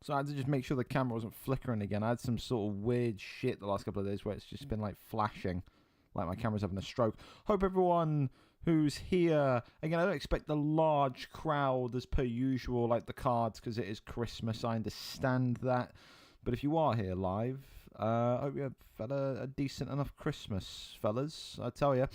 So I had to just make sure the camera wasn't flickering again. I had some sort of weird shit the last couple of days where it's just been like flashing, like my camera's having a stroke. Hope everyone who's here, again, I don't expect a large crowd as per usual, like the cards, because it is Christmas. I understand that. But if you are here live, I hope you've had a decent enough Christmas, fellas. I tell you.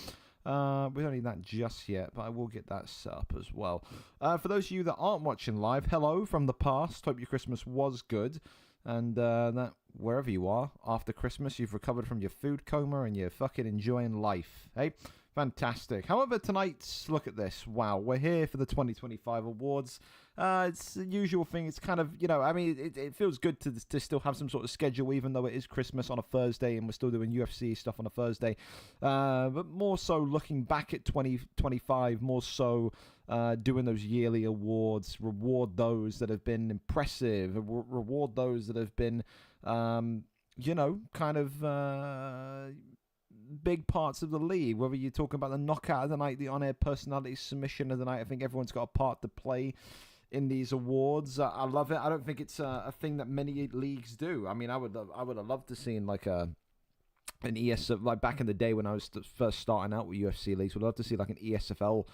We don't need that just yet, but I will get that set up as well. For those of you that aren't watching live, hello from the past. Hope your Christmas was good. And that wherever you are, after Christmas, you've recovered from your food coma and you're fucking enjoying life. Hey, fantastic. However, tonight, look at this. Wow, we're here for the 2025 awards. It's the usual thing. It's kind of, I mean, it feels good to still have some sort of schedule, even though it is Christmas on a Thursday and we're still doing UFC stuff on a Thursday. But more so looking back at 2025, more so doing those yearly awards, reward those that have been impressive, reward those that have been, kind of big parts of the league, whether you're talking about the knockout of the night, the on-air personality submission of the night. I think everyone's got a part to play in these awards. I love it. I don't think it's a thing that many leagues do. I mean, I would have loved to see like an ES, like back in the day when I was first starting out with UFC leagues, would love to see like an ESFL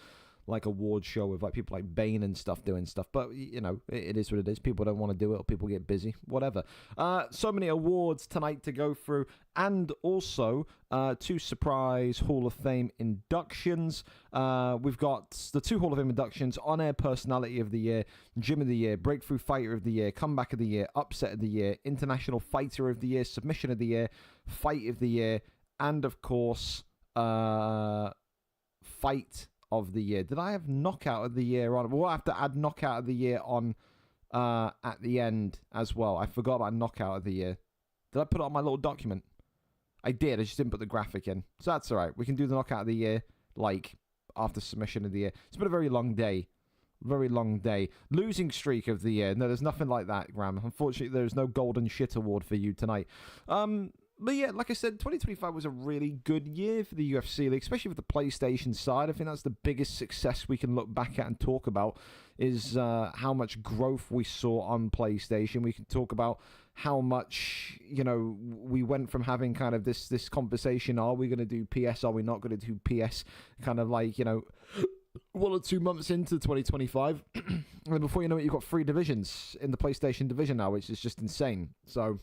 like award show with like people like Bane and stuff doing stuff, but it is what it is. People don't want to do it, or people get busy, whatever. So many awards tonight to go through, and also 2 surprise Hall of Fame inductions. We've got the 2 Hall of Fame inductions: on-air personality of the year, gym of the year, breakthrough fighter of the year, comeback of the year, upset of the year, international fighter of the year, submission of the year, fight of the year, and of course fight of the year. Did I have knockout of the year on? We'll have to add knockout of the year on at the end as well. I forgot about knockout of the year. Did I put it on my little document? I did. I just didn't put the graphic in. So that's all right. We can do the knockout of the year like after submission of the year. It's been a very long day. Very long day. Losing streak of the year. No, there's nothing like that, Graham. Unfortunately, there's no golden shit award for you tonight. But yeah, like I said, 2025 was a really good year for the UFC League, especially with the PlayStation side. I think that's the biggest success we can look back at and talk about is how much growth we saw on PlayStation. We can talk about how much, we went from having kind of this conversation, are we going to do PS, are we not going to do PS, kind of like, 1 or 2 months into 2025. And before you know it, you've got 3 divisions in the PlayStation division now, which is just insane. So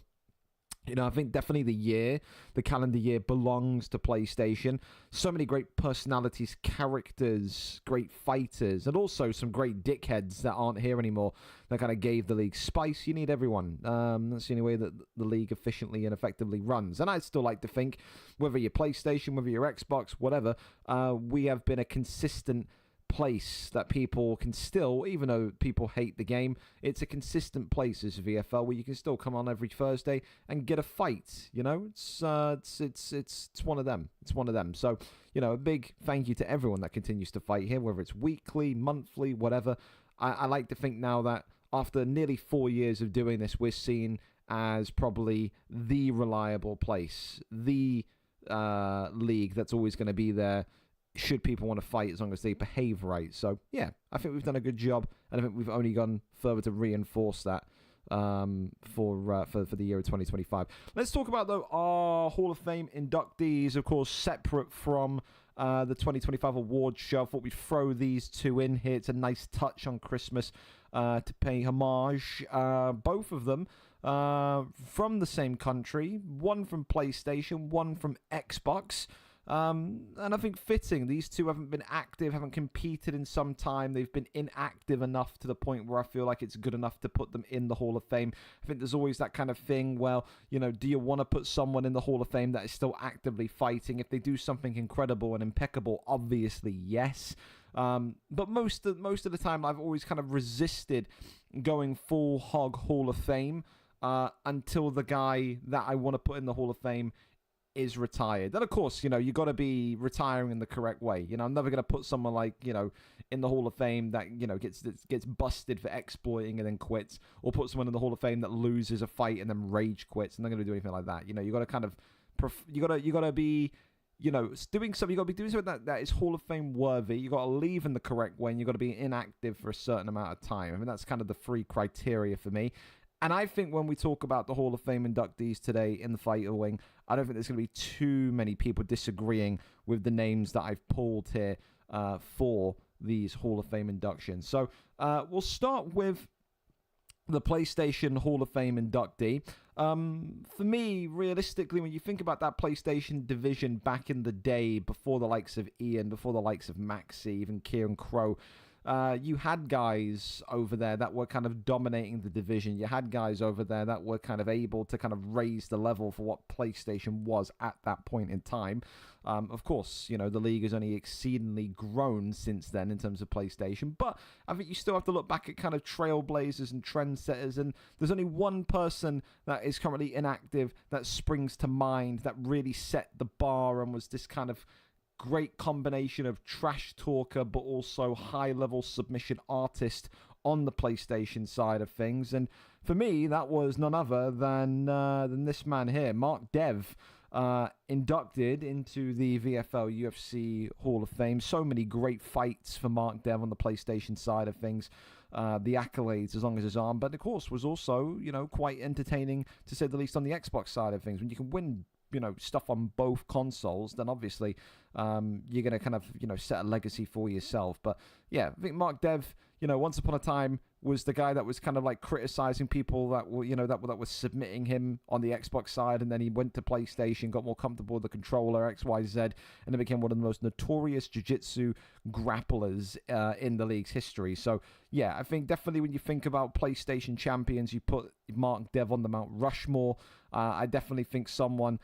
I think definitely the calendar year belongs to PlayStation. So many great personalities, characters, great fighters, and also some great dickheads that aren't here anymore that kind of gave the league spice. You need everyone. That's the only way that the league efficiently and effectively runs. And I'd still like to think, whether you're PlayStation, whether you're Xbox, whatever, we have been a consistent place that people can still, even though people hate the game, it's a consistent place as VFL where you can still come on every Thursday and get a fight. It's one of them. It's one of them. So a big thank you to everyone that continues to fight here, whether it's weekly, monthly, whatever. I like to think now that after nearly 4 years of doing this, we're seen as probably the reliable place, the league that's always going to be there should people want to fight, as long as they behave right. So yeah, I think we've done a good job, and I think we've only gone further to reinforce that for the year of 2025. Let's talk about though our Hall of Fame inductees, of course, separate from the 2025 award show. I thought we'd throw these 2 in here. It's a nice touch on Christmas to pay homage. Both of them from the same country, one from PlayStation, one from Xbox. And I think fitting, these 2 haven't been active, haven't competed in some time. They've been inactive enough to the point where I feel like it's good enough to put them in the Hall of Fame. I think there's always that kind of thing, well, do you want to put someone in the Hall of Fame that is still actively fighting? If they do something incredible and impeccable, obviously yes. But most of the time I've always kind of resisted going full hog Hall of Fame until the guy that I want to put in the Hall of Fame is retired. Then of course, you got to be retiring in the correct way. I'm never going to put someone like, in the Hall of Fame that, gets busted for exploiting and then quits, or put someone in the Hall of Fame that loses a fight and then rage quits. I'm not going to do anything like that. You got to kind of, you got to be, doing something. You got to be doing something that is Hall of Fame worthy. You got to leave in the correct way, and you got to be inactive for a certain amount of time. I mean, that's kind of the 3 criteria for me. And I think when we talk about the Hall of Fame inductees today in the fighter wing, I don't think there's going to be too many people disagreeing with the names that I've pulled here for these Hall of Fame inductions. So we'll start with the PlayStation Hall of Fame inductee. For me, realistically, when you think about that PlayStation division back in the day, before the likes of Ian, before the likes of Maxi, even Kieran Crow, you had guys over there that were kind of dominating the division. You had guys over there that were kind of able to kind of raise the level for what PlayStation was at that point in time. Of course, you know, the league has only exceedingly grown since then in terms of PlayStation, but I think you still have to look back at kind of trailblazers and trendsetters, and there's only one person that is currently inactive that springs to mind that really set the bar and was this kind of great combination of trash talker but also high-level submission artist on the PlayStation side of things. And for me, that was none other than this man here, Mark Dev, inducted into the VFL UFC Hall of Fame. So many great fights for Mark Dev on the PlayStation side of things. The accolades as long as his arm, but of course was also, you know, quite entertaining to say the least on the Xbox side of things. When you can win, you know, stuff on both consoles, then obviously you're going to kind of, you know, set a legacy for yourself. But yeah, I think Mark Dev, you know, once upon a time was the guy that was kind of like criticizing people that were, you know, that were submitting him on the Xbox side, and then he went to PlayStation, got more comfortable with the controller, XYZ, and then became one of the most notorious jiu-jitsu grapplers in the league's history. So yeah, I think definitely when you think about PlayStation champions, you put Mark Dev on the Mount Rushmore. I definitely think someone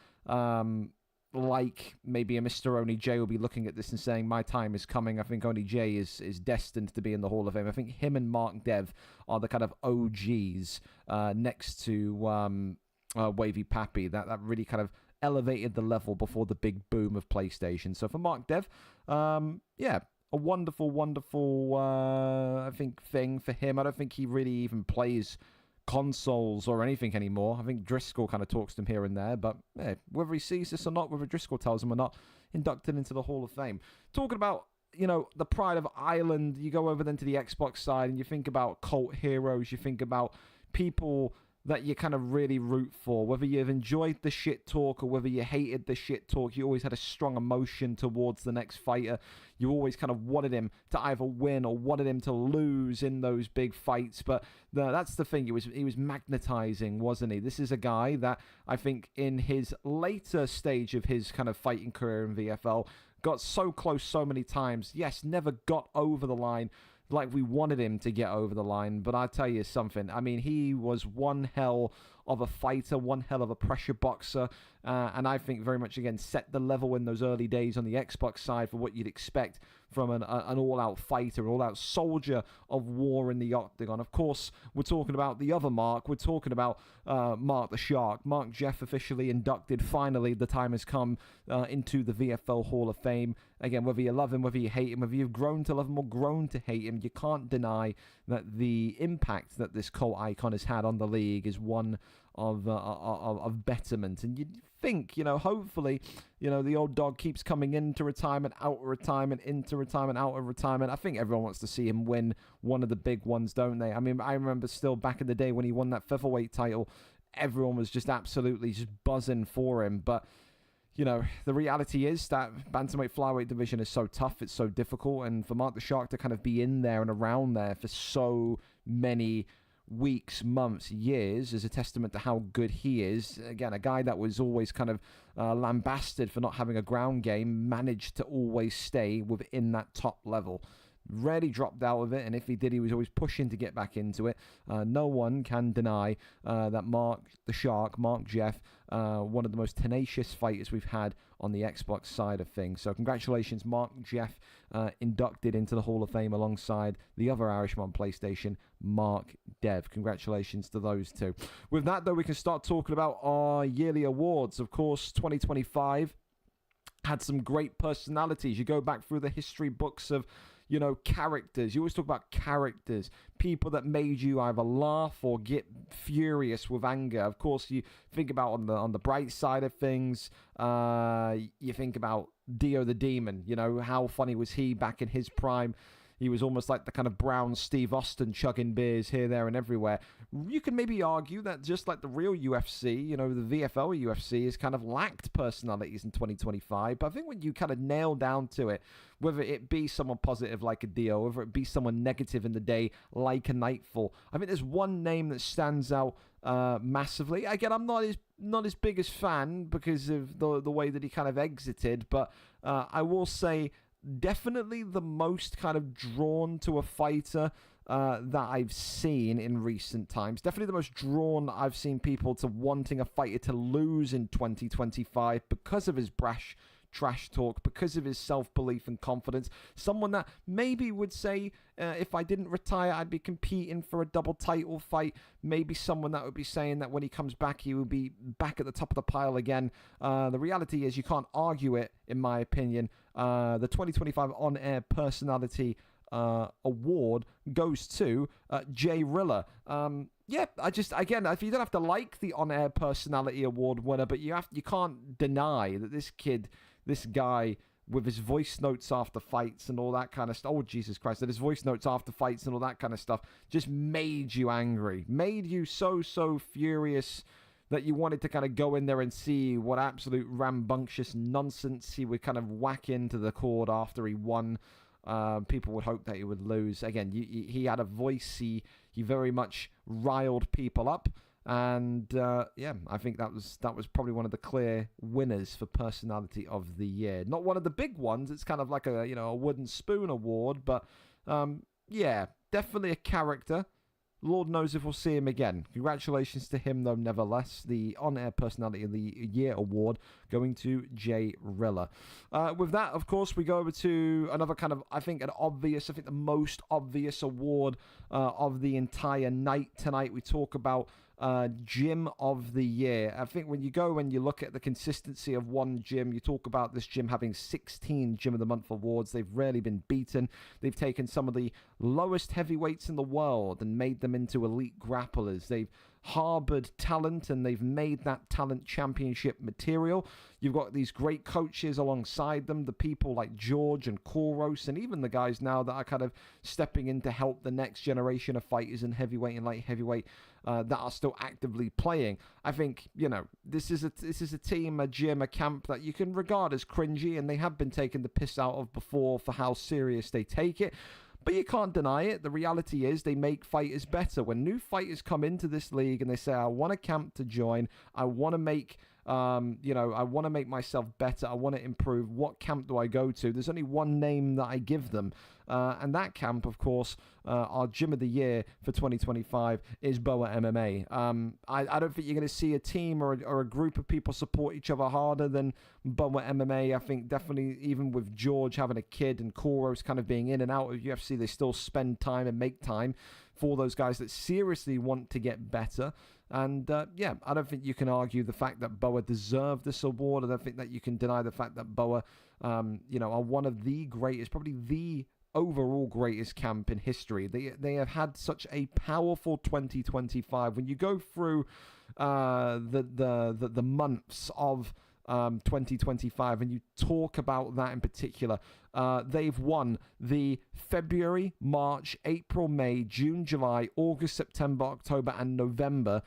like maybe a Mr. Oney J will be looking at this and saying, my time is coming. I think Oney J is destined to be in the Hall of Fame. I think him and Mark Dev are the kind of OGs next to Wavy Pappy that really kind of elevated the level before the big boom of PlayStation. So for Mark Dev, yeah, a wonderful, wonderful, I think, thing for him. I don't think he really even plays consoles or anything anymore. I think Driscoll kind of talks to him here and there, but yeah, whether he sees this or not, whether Driscoll tells him or not, inducted into the Hall of Fame. Talking about, you know, the pride of Ireland, you go over then to the Xbox side and you think about cult heroes, you think about people that you kind of really root for, whether you've enjoyed the shit talk or whether you hated the shit talk. You always had a strong emotion towards the next fighter. You always kind of wanted him to either win or wanted him to lose in those big fights. But that's the thing. He was magnetizing, wasn't he? This is a guy that I think in his later stage of his kind of fighting career in VFL got so close so many times. Yes, never got over the line like we wanted him to get over the line, but I'll tell you something. I mean, he was one hell of a fighter, one hell of a pressure boxer, and I think very much, again, set the level in those early days on the Xbox side for what you'd expect from an all-out fighter, an all-out soldier of war in the octagon. Of course, we're talking about the other Mark. We're talking about Mark the Shark. Mark Jeff officially inducted. Finally, the time has come into the VFL Hall of Fame. Again, whether you love him, whether you hate him, whether you've grown to love him or grown to hate him, you can't deny that the impact that this cult icon has had on the league is one of betterment. And you'd think, you know, hopefully, you know, the old dog keeps coming into retirement, out of retirement, into retirement, out of retirement. I think everyone wants to see him win one of the big ones, don't they? I mean, I remember still back in the day when he won that featherweight title, everyone was just absolutely just buzzing for him. But you know, the reality is that bantamweight flyweight division is so tough, it's so difficult, and for Mark the Shark to kind of be in there and around there for so many weeks, months, years is a testament to how good he is. Again, a guy that was always kind of lambasted for not having a ground game, managed to always stay within that top level. Rarely dropped out of it, and if he did, he was always pushing to get back into it. No one can deny that Mark the Shark, Mark Jeff, one of the most tenacious fighters we've had on the Xbox side of things. So congratulations, Mark Jeff, inducted into the Hall of Fame alongside the other Irishman on PlayStation, Mark Dev. Congratulations to those two. With that, though, we can start talking about our yearly awards. Of course, 2025 had some great personalities. You go back through the history books of, you know, characters. You always talk about characters, people that made you either laugh or get furious with anger. Of course, you think about on the bright side of things, you think about Dio the Demon. You know, how funny was he back in his prime? he was almost like the kind of brown Steve Austin, chugging beers here, there, and everywhere. You can maybe argue that just like the real UFC, the VFL UFC has kind of lacked personalities in 2025. But I think when you kind of nail down to it, whether it be someone positive like a Dio, whether it be someone negative in the day like a Nightfall, I think there's one name that stands out massively. Again, I'm not his biggest fan because of the way that he kind of exited, but I will say definitely the most kind of drawn to a fighter that I've seen in recent times. Definitely the most drawn I've seen people to wanting a fighter to lose in 2025 because of his brash trash talk, because of his self-belief and confidence. Someone that maybe would say, if I didn't retire, I'd be competing for a double title fight. Maybe someone that would be saying that when he comes back, he will be back at the top of the pile again. The reality is you can't argue it, in my opinion. The 2025 On-Air Personality Award goes to Jay Rilla. Yeah, again, if you don't have to like the On-Air Personality Award winner, but you can't deny that this guy with his voice notes after fights and all that kind of stuff. Oh, Jesus Christ. That his voice notes after fights and all that kind of stuff just made you angry. Made you so furious that you wanted to kind of go in there and see what absolute rambunctious nonsense he would kind of whack into the cord after he won. People would hope that he would lose. Again, he had a voice. He very much riled people up. And I think that was probably one of the clear winners for personality of the year. Not one of the big ones. It's kind of like a wooden spoon award, but definitely a character. Lord knows if we'll see him again. Congratulations to him, though, nevertheless. The On-Air Personality of the Year award going to Jay Rilla. With that, of course, we go over to another kind of, I think the most obvious award of the entire night tonight. We talk about Gym of the Year. I think when you go and you look at the consistency of one gym, you talk about this gym having 16 Gym of the Month awards. They've rarely been beaten. They've taken some of the lowest heavyweights in the world and made them into elite grapplers. They've harbored talent and they've made that talent championship material. You've got these great coaches alongside them, the people like George and Koros, and even the guys now that are kind of stepping in to help the next generation of fighters in heavyweight and light heavyweight that are still actively playing. I think, this is a team, a gym, a camp that you can regard as cringy, and they have been taken the piss out of before for how serious they take it. But you can't deny it. The reality is they make fighters better. When new fighters come into this league and they say, I want a camp to join, I want to make I want to make myself better. I want to improve. What camp do I go to? There's only one name that I give them. And that camp, of course, our Gym of the Year for 2025 is Boa MMA. I don't think you're going to see a team or a group of people support each other harder than Boa MMA. I think definitely even with George having a kid and Koros kind of being in and out of UFC, they still spend time and make time for those guys that seriously want to get better. And I don't think you can argue the fact that Boa deserved this award. I don't think that you can deny the fact that Boa, are one of the greatest, probably the overall greatest camp in history. They have had such a powerful 2025. When you go through the months of 2025 and you talk about that in particular, they've won the February, March, April, May, June, July, August, September, October, and November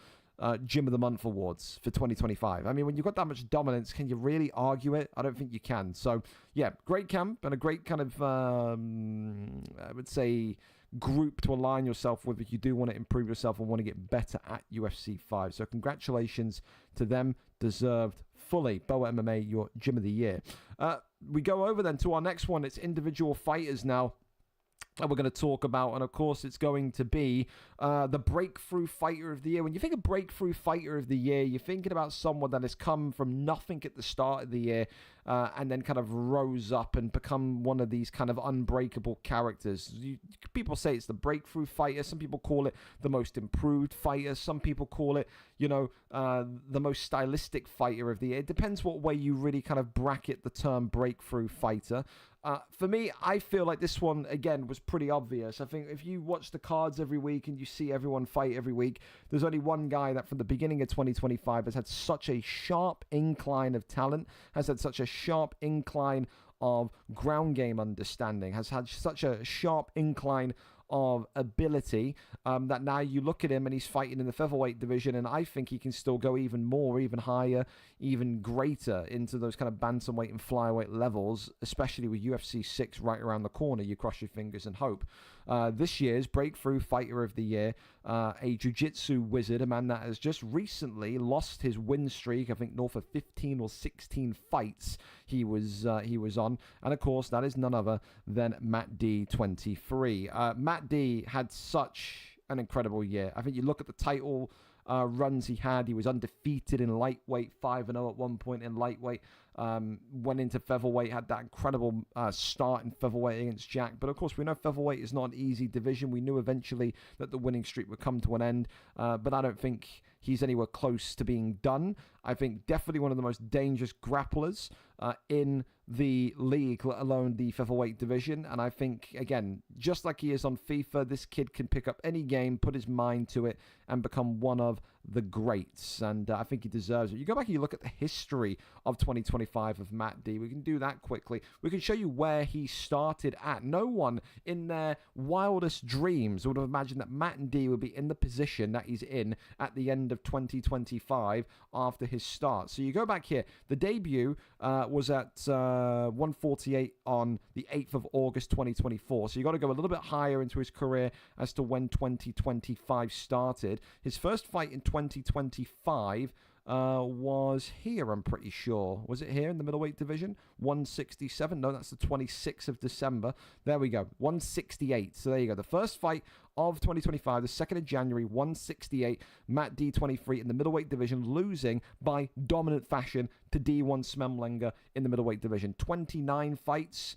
Gym of the Month awards for 2025. I mean, when you've got that much dominance, can you really argue it? I don't think you can. So, yeah, great camp and a great kind of, I would say, group to align yourself with if you do want to improve yourself and want to get better at UFC 5. So congratulations to them. Deserved fully. Boa MMA, your Gym of the Year. We go over then to our next one. It's individual fighters now that we're going to talk about, and of course it's going to be the Breakthrough Fighter of the Year. When you think of Breakthrough Fighter of the Year, you're thinking about someone that has come from nothing at the start of the year and then kind of rose up and become one of these kind of unbreakable characters. People say it's the Breakthrough Fighter. Some people call it the most improved fighter. Some people call it, the most stylistic fighter of the year. It depends what way you really kind of bracket the term Breakthrough Fighter. For me, I feel like this one, again, was pretty obvious. I think if you watch the cards every week and you see everyone fight every week, there's only one guy that from the beginning of 2025 has had such a sharp incline of talent, has had such a sharp incline of ground game understanding, has had such a sharp incline of ability that now you look at him and he's fighting in the featherweight division, and I think he can still go even more, even higher, even greater into those kind of bantamweight and flyweight levels, especially with UFC 6 right around the corner. You cross your fingers and hope. This year's Breakthrough Fighter of the Year, a jiu-jitsu wizard, a man that has just recently lost his win streak, I think north of 15 or 16 fights he was on, and of course that is none other than Matt D, 23. Matt D had such an incredible year. I think you look at the title runs he had. He was undefeated in lightweight, 5-0 at one point in lightweight. Went into featherweight, had that incredible start in featherweight against Jack. But of course, we know featherweight is not an easy division. We knew eventually that the winning streak would come to an end. But I don't think he's anywhere close to being done. I think definitely one of the most dangerous grapplers in the league, let alone the featherweight division. And I think, again, just like he is on FIFA, this kid can pick up any game, put his mind to it, and become one of the greats. And I think he deserves it. You go back and you look at the history of 2025 of Matt D. We can do that quickly. We can show you where he started at. No one in their wildest dreams would have imagined that Matt D would be in the position that he's in at the end of 2025 after his start. So you go back here. The debut was at 148 on the 8th of August 2024. So you got to go a little bit higher into his career as to when 2025 started. His first fight in 2025 was here, I'm pretty sure. Was it here in the middleweight division? 167? No, that's the 26th of December. There we go. 168. So there you go. The first fight of 2025, the 2nd of January, 168. Matt D23 in the middleweight division, losing by dominant fashion to D1 Smemlinger in the middleweight division. 29 fights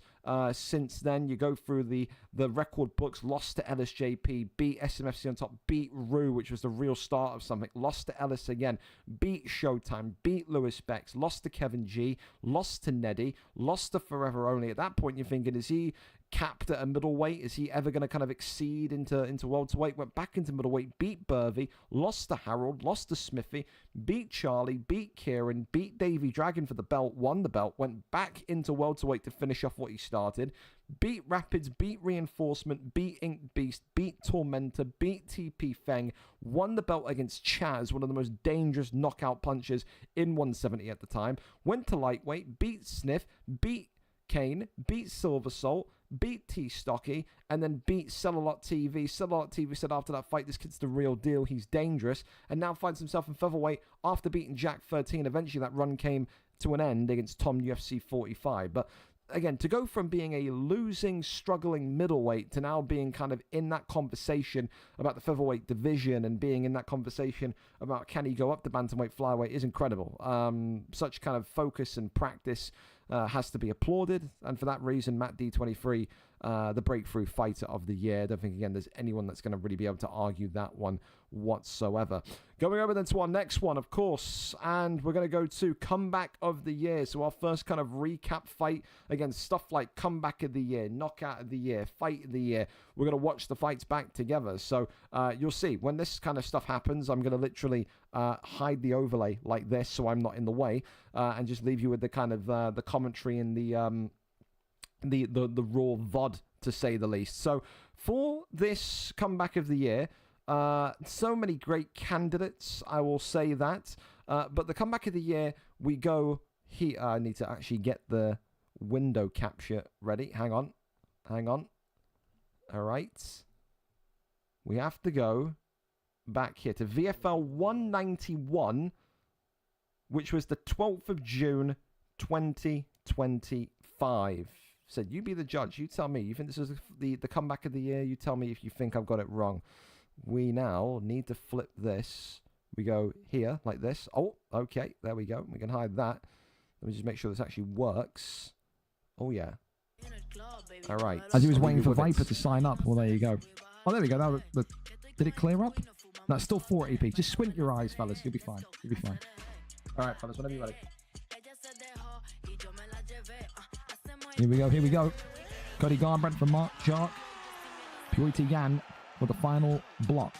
since then. You go through the record books. Lost to LSJP, beat SMFC on top, beat Rue, which was the real start of something. Lost to Ellis again, beat Showtime, beat Lewis Bex, lost to Kevin G, lost to Neddy, lost to Forever Only. At that point, you're thinking, is he capped at a middleweight? Is he ever going to kind of exceed into welterweight? Went back into middleweight, beat Burvey, lost to Harold, lost to Smithy, beat Charlie, beat Kieran, beat Davey Dragon for the belt, won the belt, went back into welterweight to finish off what he started, beat Rapids, beat Reinforcement, beat Ink Beast, beat Tormentor, beat TP Feng, won the belt against Chaz, one of the most dangerous knockout punchers in 170 at the time, went to lightweight, beat Sniff, beat Kane, beat Silver Salt, beat T Stocky, and then beat Cellulot TV. Cellulot TV said after that fight, this kid's the real deal, he's dangerous, and now finds himself in featherweight after beating Jack 13. Eventually that run came to an end against Tom UFC 45. But again, to go from being a losing, struggling middleweight to now being kind of in that conversation about the featherweight division and being in that conversation about can he go up the bantamweight flyweight is incredible. Such kind of focus and practice has to be applauded, and for that reason, Matt D23, the breakthrough fighter of the year. I don't think, again, there's anyone that's going to really be able to argue that one whatsoever. Going over then to our next one, of course, and we're going to go to comeback of the year. So our first kind of recap fight, again, stuff like comeback of the year, knockout of the year, fight of the year. We're going to watch the fights back together. So you'll see when this kind of stuff happens, I'm going to literally hide the overlay like this so I'm not in the way, and just leave you with the kind of the commentary and the raw VOD, to say the least. So for this comeback of the year, so many great candidates, I will say that. But the comeback of the year, we go here. I need to actually get the window capture ready. Hang on. All right. We have to go back here to VFL 191, which was the 12th of June, 2025. Said, you be the judge. You tell me. You think this is the comeback of the year? You tell me if you think I've got it wrong. We now need to flip this. We go here like this. Oh, okay. There we go. We can hide that. Let me just make sure this actually works. Oh, yeah. All right. As he was waiting for Viper to sign up. Well, there you go. Oh, there we go. Did it clear up? That's still 480p. Just squint your eyes, fellas. You'll be fine. You'll be fine. All right, fellas. Whenever you're ready. Here we go. Cody Garbrandt from Mark Shark. Purity Yan for the final block.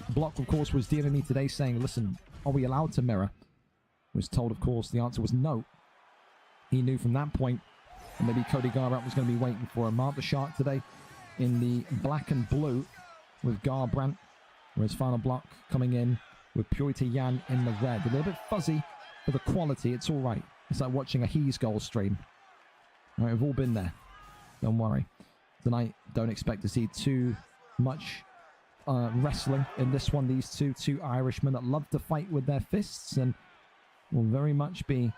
Block, of course, was dealing me today saying, listen, are we allowed to mirror? Was told, of course, the answer was no. he knew from that point that maybe Cody Garbrandt was going to be waiting for him. Mark the Shark today in the black and blue with Garbrandt, where his final block coming in with Purity Yan in the red. A little bit fuzzy for the quality. It's all right. It's like watching a He's goal stream. All right, we've all been there. Don't worry. Tonight, don't expect to see too much wrestling in this one. These two Irishmen that love to fight with their fists and will very much be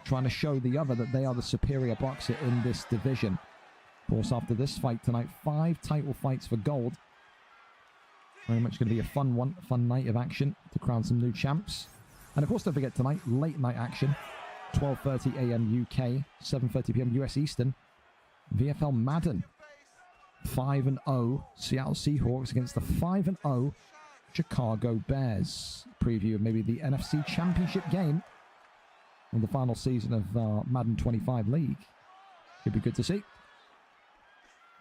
trying to show the other that they are the superior boxer in this division. Of course, after this fight tonight, 5 title fights for gold. Very much going to be a fun one, a fun night of action to crown some new champs. And of course, don't forget tonight, late night action, 12:30 a.m. UK, 7:30 p.m. US Eastern. VFL Madden, 5-0 Seattle Seahawks against the 5-0 Chicago Bears. Preview of maybe the NFC Championship game in the final season of Madden 25 League. Should be good to see.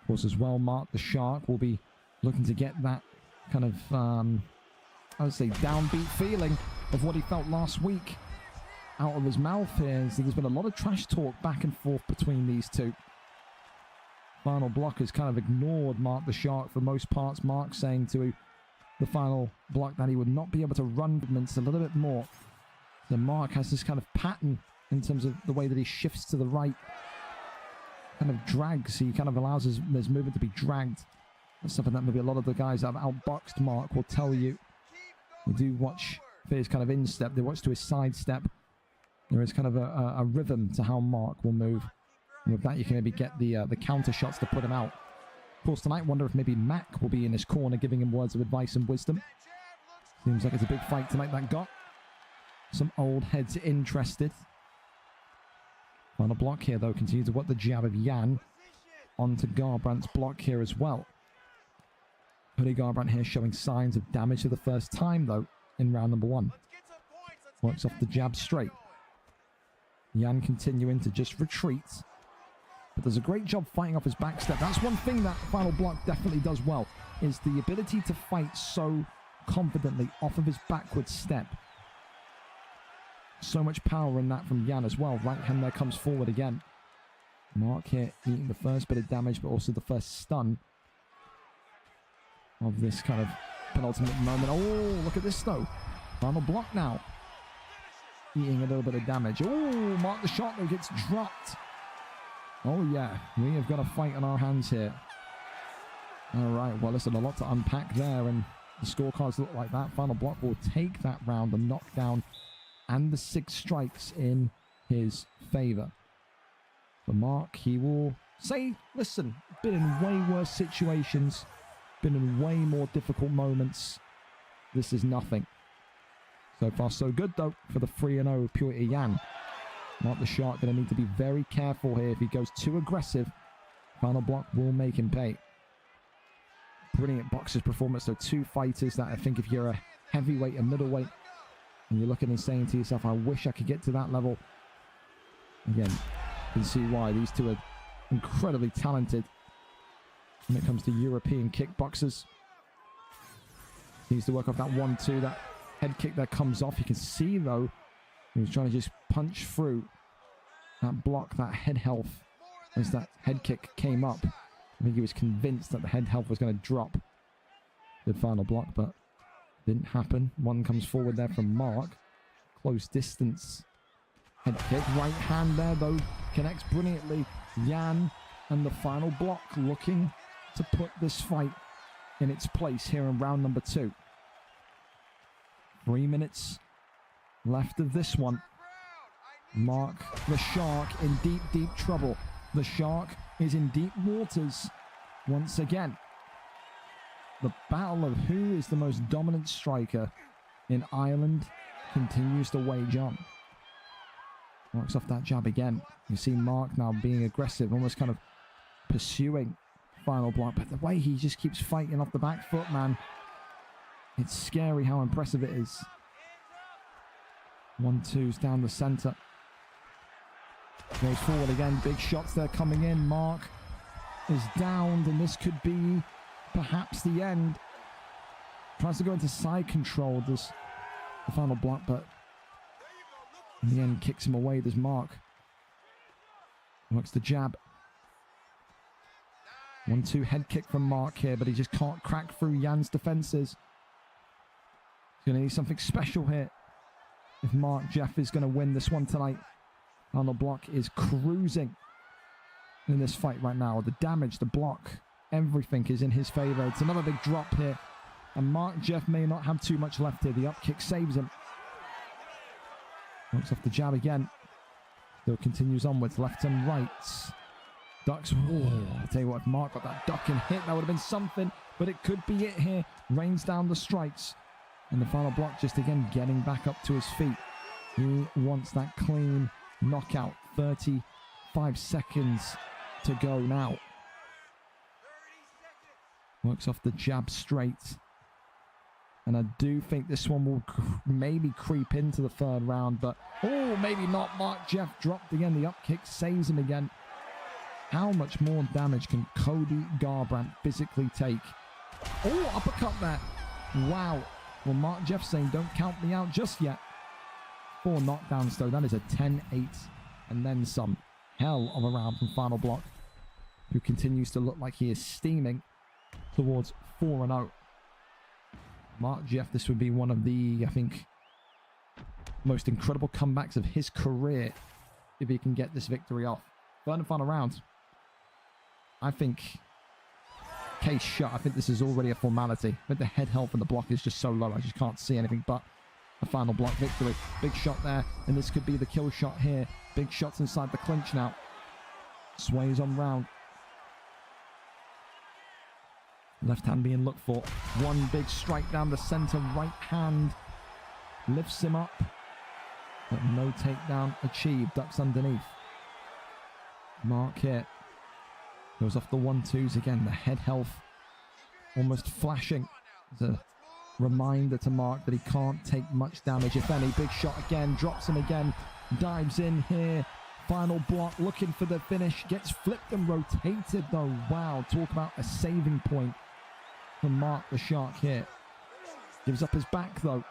Of course, as well, Mark the Shark will be looking to get that kind of, I would say, downbeat feeling of what he felt last week out of his mouth here. So there's been a lot of trash talk back and forth between these two. Final block has kind of ignored Mark the Shark for most parts. Mark saying to the final block that he would not be able to run movements a little bit more. So Mark has this kind of pattern in terms of the way that he shifts to the right. Kind of drags. He kind of allows his movement to be dragged. That's something that maybe a lot of the guys that have outboxed Mark will tell you. They do watch for his kind of instep. They watch to his side step. There is kind of a rhythm to how Mark will move. And with that, you can maybe get the counter shots to put him out. Of course, tonight, wonder if maybe Mac will be in his corner giving him words of advice and wisdom. Seems like it's a big fight tonight that got some old heads interested. Final block here, though, continues to work the jab of Yan onto Garbrandt's block here as well. Cody Garbrandt here showing signs of damage for the first time, though, in round number 1. Works off the jab straight. Yan continuing to just retreat. But does a great job fighting off his back step. That's one thing that final block definitely does well, is the ability to fight so confidently off of his backward step. So much power in that from Yan as well. Right hand there comes forward again. Mark here eating the first bit of damage, but also the first stun of this kind of penultimate moment. Oh, look at this though. Final block now. Eating a little bit of damage. Oh, Mark the Shark though gets dropped. Oh yeah, we have got a fight on our hands here. All right, well listen, a lot to unpack there, and the scorecards look like that. Final block will take that round, the knockdown and the 6 strikes in his favor. For Mark, he will say, listen, been in way worse situations, been in way more difficult moments. This is nothing. So far so good though for the 3-0 Purity Yan. Mark the Shark going to need to be very careful here. If he goes too aggressive, final block will make him pay. Brilliant boxer's performance. So 2 fighters that I think if you're a heavyweight, a middleweight, and you're looking and saying to yourself, I wish I could get to that level. Again, you can see why. These two are incredibly talented when it comes to European kickboxers. He needs to work off that 1-2, that head kick that comes off. You can see though, he was trying to just punch through that block, that head health, as that head kick came up. I think he was convinced that the head health was going to drop. Good final block, but didn't happen. One comes forward there from Mark. Close distance. Head kick, right hand there though, connects brilliantly. Yan and the final block looking to put this fight in its place here in round number 2. 3 minutes left of this one. Mark the Shark in deep, deep trouble. The Shark is in deep waters once again. The battle of who is the most dominant striker in Ireland continues to wage on. Works off that jab again. You see Mark now being aggressive, almost kind of pursuing final block. But the way he just keeps fighting off the back foot, man, it's scary how impressive it is. 1-2's down the center. Goes forward again. Big shots there coming in. Mark is downed, and this could be perhaps the end. Tries to go into side control, does the final block, but in the end kicks him away. There's Mark Works the jab. 1-2 head kick from Mark here, but he just can't crack through Jan's defenses. He's going to need something special here if Mark Jeff is going to win this one tonight. Final block is cruising in this fight right now. The damage, the block, everything is in his favor. It's another big drop here, and Mark Jeff may not have too much left here. The up kick saves him. Works off the jab again. Still continues onwards, left and right. Ducks. Oh, I'll tell you what, if Mark got that duck and hit, that would have been something, but it could be it here. Rains down the strikes. And the final block just again getting back up to his feet. He wants that clean knockout. 35 seconds to go now. Works off the jab straight. And I do think this one will maybe creep into the third round, but oh, maybe not. Mark Jeff dropped again. The up kick saves him again. How much more damage can Cody Garbrandt physically take? Oh, uppercut there. Wow. Well, Mark Jeff saying, don't count me out just yet. 4 knockdowns, though. That is a 10-8 and then some. Hell of a round from Final Block, who continues to look like he is steaming towards 4-0. Mark Jeff, this would be one of the, I think, most incredible comebacks of his career if he can get this victory off. Third and final round. I think case shut. I think this is already a formality. But the head health and the block is just so low. I just can't see anything but a final block victory. Big shot there. And this could be the kill shot here. Big shots inside the clinch now. Sways on round. Left hand being looked for. One big strike down the center. Right hand lifts him up. But no takedown achieved. Ducks underneath. Mark here. Goes off the 1-2s again. The head health almost flashing. It's a reminder to Mark that he can't take much damage, if any. Big shot again. Drops him again. Dives in here. Final block. Looking for the finish. Gets flipped and rotated though. Wow. Talk about a saving point from Mark the Shark here. Gives up his back though.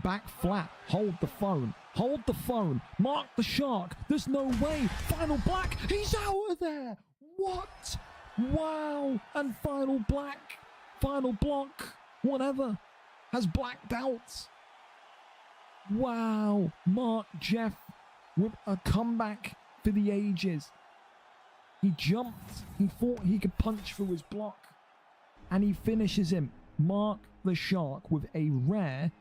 Back flat. Hold the phone. Hold the phone. Mark the Shark. There's no way. Final black. He's out of there. What? Wow. And final block, whatever, has blacked out. Wow. Mark Jeff with a comeback for the ages. He jumped. He thought he could punch through his block. And he finishes him. Mark the Shark with a rare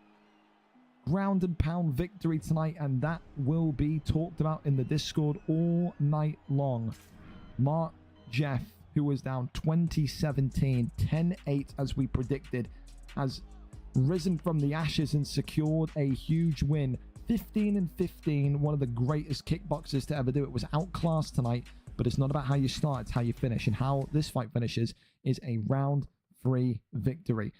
ground and pound victory tonight, and that will be talked about in the Discord all night long. Mark Jeff, who was down 2017, 10-8 as we predicted, has risen from the ashes and secured a huge win. 15-15, one of the greatest kickboxers to ever do it. Was outclassed tonight, but it's not about how you start, it's how you finish, and how this fight finishes is a round 3 victory.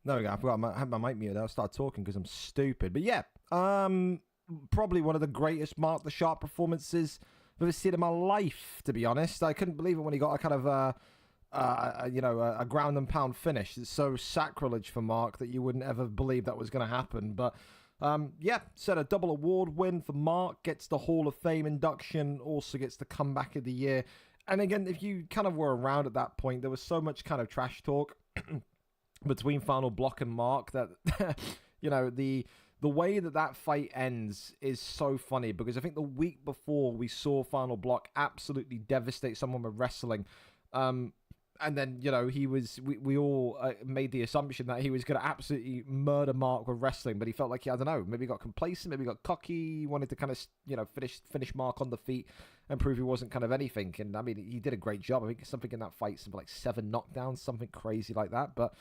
There we go. I forgot I had my mic muted. I'll start talking because I'm stupid. But yeah, probably one of the greatest Mark the Shark performances I've ever seen in my life, to be honest. I couldn't believe it when he got a kind of a ground and pound finish. It's so sacrilege for Mark that you wouldn't ever believe that was going to happen. But yeah, said a double award win for Mark, gets the Hall of Fame induction, also gets the comeback of the year. And again, if you kind of were around at that point, there was so much kind of trash talk between Final Block and Mark that, you know, the way that fight ends is so funny, because I think the week before we saw Final Block absolutely devastate someone with wrestling. And then, you know, we all made the assumption that he was going to absolutely murder Mark with wrestling, but he felt like, I don't know, maybe got complacent, maybe got cocky, he wanted to kind of, you know, finish Mark on the feet and prove he wasn't kind of anything. And I mean, he did a great job. I think something in that fight, something like 7 knockdowns, something crazy like that. But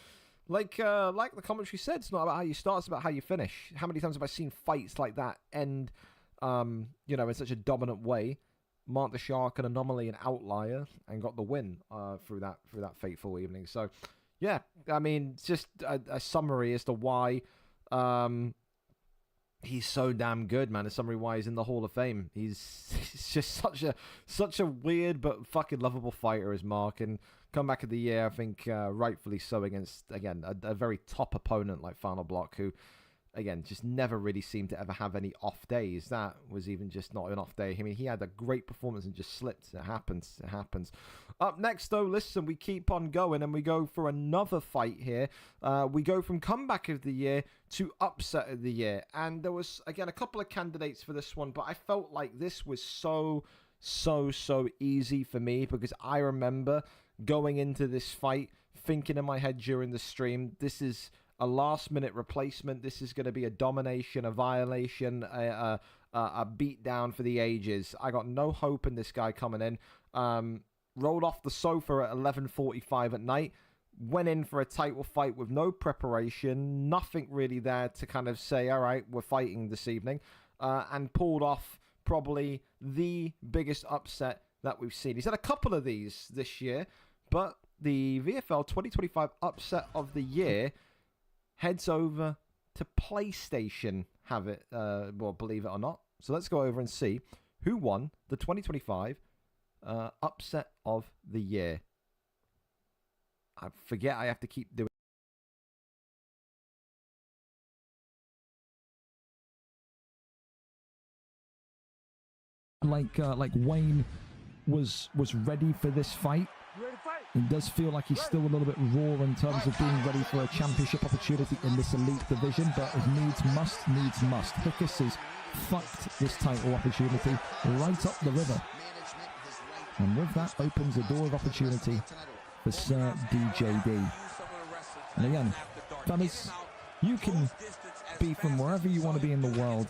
like the commentary said, it's not about how you start, it's about how you finish. How many times have I seen fights like that end, you know, in such a dominant way? Mark the Shark, an anomaly, an outlier, and got the win through that fateful evening. So, yeah, I mean, it's just a summary as to why he's so damn good, man. A summary why he's in the Hall of Fame. He's just such a weird but fucking lovable fighter as Mark, and comeback of the year, I think rightfully so, against, again, a very top opponent like Final Block, who again, just never really seemed to ever have any off days. That was even just not an off day. I mean, he had a great performance and just slipped. It happens. It happens. Up next, though, listen, we keep on going and we go for another fight here. We go from comeback of the year to upset of the year. And there was, again, a couple of candidates for this one, but I felt like this was so easy for me, because I remember going into this fight thinking in my head during the stream, this is a last-minute replacement. This is going to be a domination, a violation, a beatdown for the ages. I got no hope in this guy coming in. Rolled off the sofa at 11:45 at night. Went in for a title fight with no preparation. Nothing really there to kind of say, all right, we're fighting this evening. And pulled off probably the biggest upset that we've seen. He's had a couple of these this year, but the VFL 2025 upset of the year heads over to PlayStation, well, believe it or not. So let's go over and see who won the 2025 upset of the year. I forget I have to keep doing. Like Wayne was ready for this fight. It does feel like he's still a little bit raw in terms of being ready for a championship opportunity in this elite division, but if needs must. Hickus has fucked this title opportunity right up the river. And with that opens a door of opportunity for Sir DJD. And again, fellas, you can be from wherever you want to be in the world.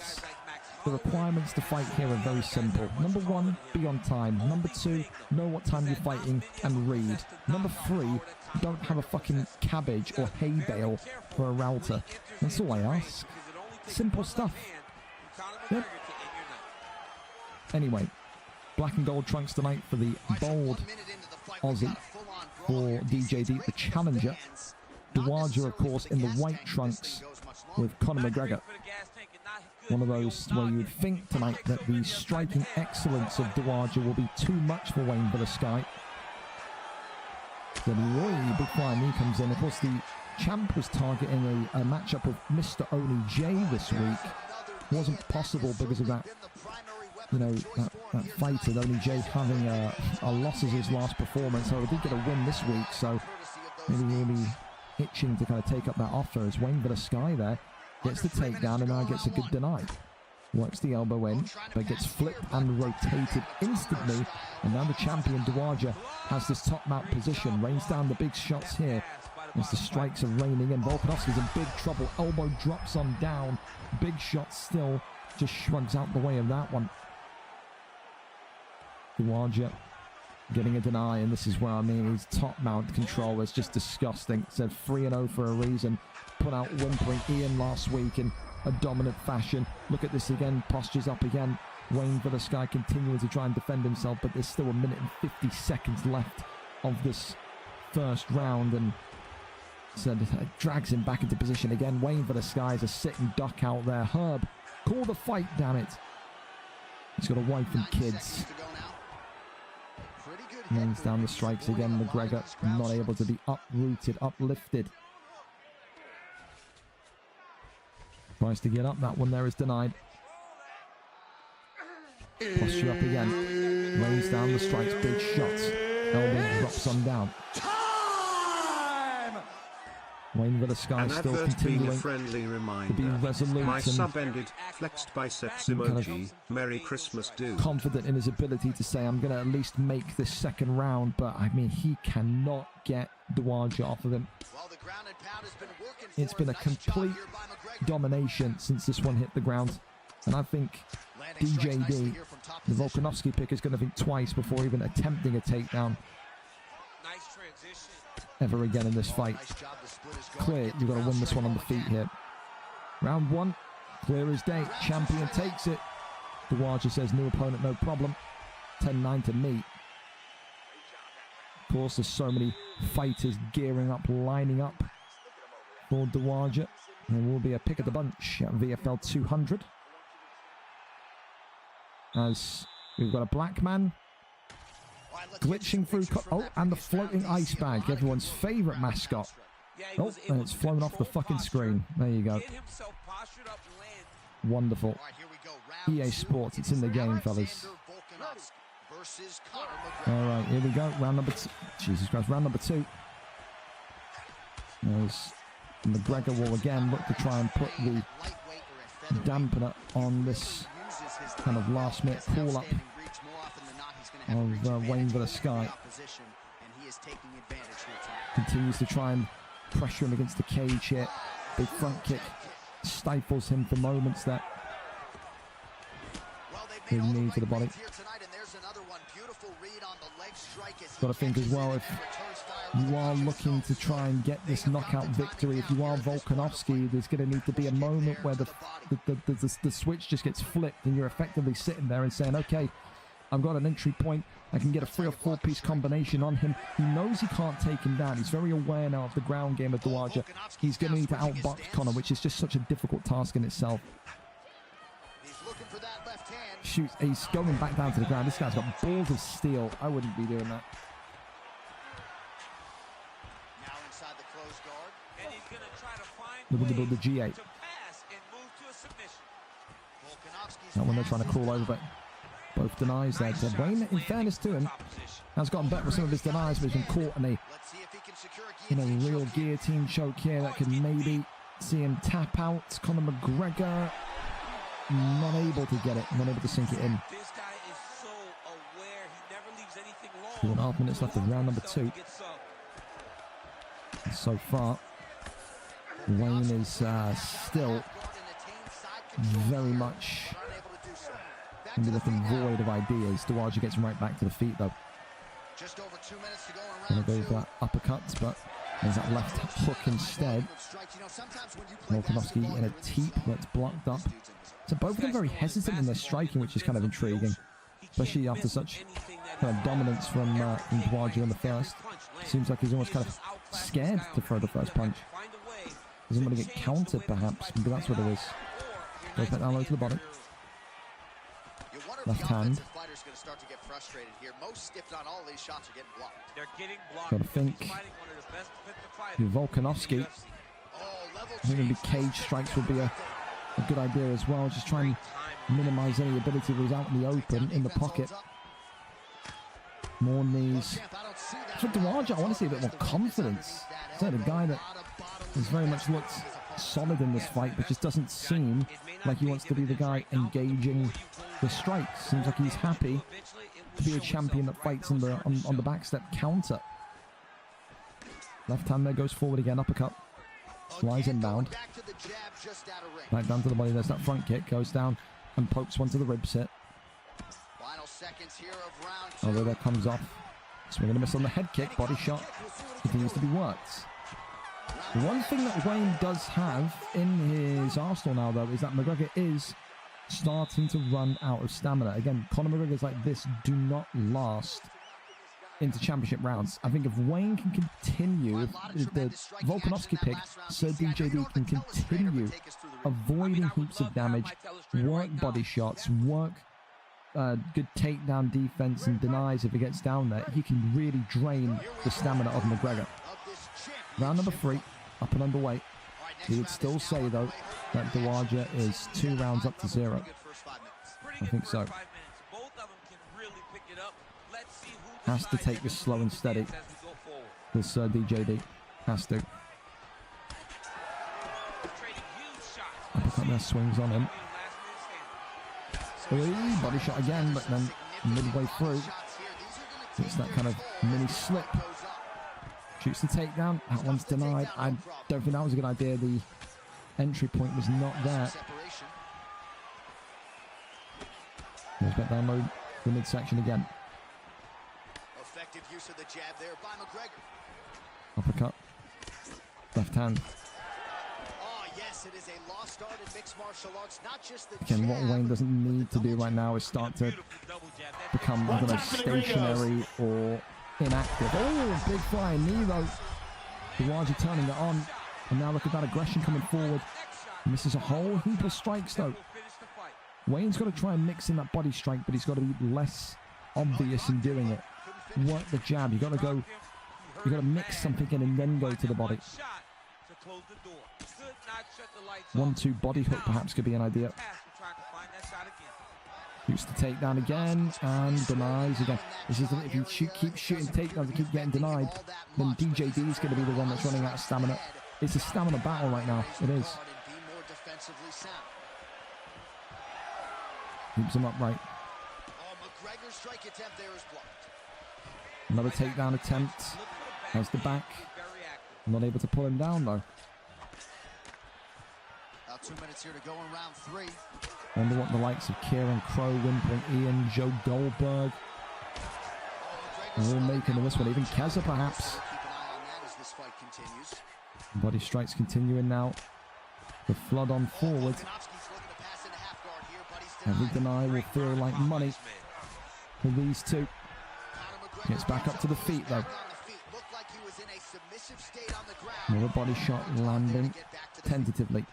The requirements to fight here are very simple. Number 1, be on time. Number 2, know what time you're fighting and read. Number 3, don't have a fucking cabbage or hay bale for a router. That's all I ask. Simple stuff. Yep. Anyway, black and gold trunks tonight for the bold Aussie, for DJD, the challenger. Duwaja, of course, in the white trunks with Conor McGregor. One of those where you'd think tonight that the striking excellence of Duwaja will be too much for Wayne Sky. Then Roy, big fire knee comes in. Of course, the champ was targeting a matchup with Mr. Oni J this week. Wasn't possible because of that, that fight with Oni J having a loss as his last performance. So he did get a win this week, so maybe he'll be itching to kind of take up that offer as Wayne Sky there gets the takedown and now gets a good deny. Works the elbow in, but gets flipped and rotated instantly. And now the champion, Duwaja, has this top mount position. Rains down the big shots here as the strikes are raining in. Volkanovski's in big trouble. Elbow drops on down. Big shot still. Just shrugs out the way of that one. Duwaja getting a deny, and this is where I mean his top mount control is just disgusting. Said 3-0 for a reason. Put out whimpering Ian last week in a dominant fashion. Look at this again, postures up again. Wayne Sky continuing to try and defend himself, but there's still 1 minute and 50 seconds left of this first round, and so drags him back into position again. Wayne Sky is a sitting duck out there. Herb, call the fight, damn it. He's got a wife and kids. Lays down the strikes again. McGregor not able to be uprooted, uplifted. Tries to get up. That one there is denied. Posture up again. Lays down the strikes. Big shots. Elbow drops on down. Wayne Sky still continuing friendly reminder. to be resolute. My sub ended. Flexed biceps emoji. Kind of Merry Christmas, dude. Confident in his ability to say, I'm going to at least make this second round. But, I mean, he cannot get Duwaja off of him. It's been a complete domination since this one hit the ground. And I think DJD, the Volkanovski pick, is going to think twice before even attempting a takedown ever again in this fight. Clear, you've got to win this one on the feet here. Round 1, clear as day. Champion takes it. Duwaja says, new opponent, no problem. 10-9 to me. Of course, there's so many fighters gearing up, lining up for Duwaja. There will be a pick of the bunch at VFL 200. As we've got a black man glitching through. Oh, and the floating ice bag, everyone's favourite mascot. Oh, and it's flown off the fucking screen. There you go. Wonderful. EA Sports, it's in the game, fellas. All right, here we go. Round number 2. Jesus Christ, round number 2. There's McGregor will again look to try and put the dampener on this kind of last-minute call-up of Wayne vs Sky. Continues to try and pressure him against the cage here. Big front kick stifles him for moments there. Big knee to the body. Got to think as well, if you are looking to try and get this knockout victory, if you are Volkanovski, there's going to need to be a moment where the switch just gets flipped and you're effectively sitting there and saying, okay, I've got an entry point, I can get a 3 or 4 piece combination on him. He knows he can't take him down. He's very aware now of the ground game of Dowager. He's going to need to outbox Conor, which is just such a difficult task in itself. Shoots, he's going back down to the ground. This guy's got balls of steel. I wouldn't be doing that. The G8. That one they're trying to crawl over, but both denies there. Wayne, in fairness to him, has gotten better with some of his denies, but he's been caught in a real guillotine choke here that could maybe see him tap out. Conor McGregor not able to get it, not able to sink it in. 2.5 minutes left of round number 2. And so far, Wayne is still very much going to be looking void of ideas. Dowager gets right back to the feet though. Going to go for that uppercut, but there's that left hook instead. Volkanovski in a teep that's blocked up. So both of them very hesitant in their striking, which is kind of intriguing, especially after such kind of dominance from Dowager in the first. Seems like he's almost kind of scared to throw the first punch. Doesn't want to get countered, perhaps. Maybe that's what it is. Goes back down low to the body. Left hand. Got to think. Volkanovski. I think maybe cage strikes would be a good idea as well. Just try and minimize any ability that was out in the open, in the pocket. More knees. For Dowager, I want to see a bit more confidence. Is that a guy that has very much looked solid in this fight, but just doesn't seem like he wants to be the guy engaging the strikes. Seems like he's happy to be a champion that fights on the backstep counter. Left hand there goes forward again, uppercut. Flies inbound. Back down to the body, there's that front kick, goes down and pokes one to the ribs hit. Although that comes off. Swing and a miss on the head kick, body shot continues to be worked. The one thing that Wayne does have in his arsenal now, though, is that McGregor is starting to run out of stamina. Again, Conor McGregor's like this do not last into championship rounds. I think if Wayne can continue, if the Volkanovski pick, Sir DJD can continue avoiding heaps of damage, work body shots, work good takedown defense and denies if he gets down there, he can really drain the stamina of McGregor. Round number 3, up and underway. He would still say, though, that Dowager is 2 rounds up to 0. I think so. Has to take this slow and steady. This DJD has to. Uppercut there, swings on him. Ooh, body shot again, but then midway through, it's that kind of mini slip. Shoots the takedown. That one's denied. I don't think that was a good idea. The entry point was not there. Goes back down low the midsection again. Effective use of the jab there by McGregor. Uppercut. Left hand. It is a lost art in mixed martial arts, not just the again, what Wayne doesn't need to do right now is start to become, I don't know, stationary or inactive. Oh, big flying knee though. Dowager turning it on. And now look at that aggression coming forward. Misses a whole heap of strikes though. Wayne's got to try and mix in that body strike, but he's got to be less obvious in doing it. Work the jab. You've got to go, you've got to mix something in and then go to the body. 1-2 body hook perhaps could be an idea. Shoots the takedown again and denies again. This is if he keeps shooting takedowns and keep getting denied, then DJD is going to be the one that's running out of stamina. It's a stamina battle right now. It is. Keeps him upright. Another takedown attempt. Has the back. Not able to pull him down though. 2 minutes here to go in round 3. Wonder what the likes of Kieran Crow, Whimpering Ian, Joe Goldberg are all making of this one. Even Keza perhaps. Keep an eye on that as this fight continues. Body strikes continuing now. The flood on forward. Every deny will feel like money for these two. Gets back up to the feet though. Another body shot landing tentatively.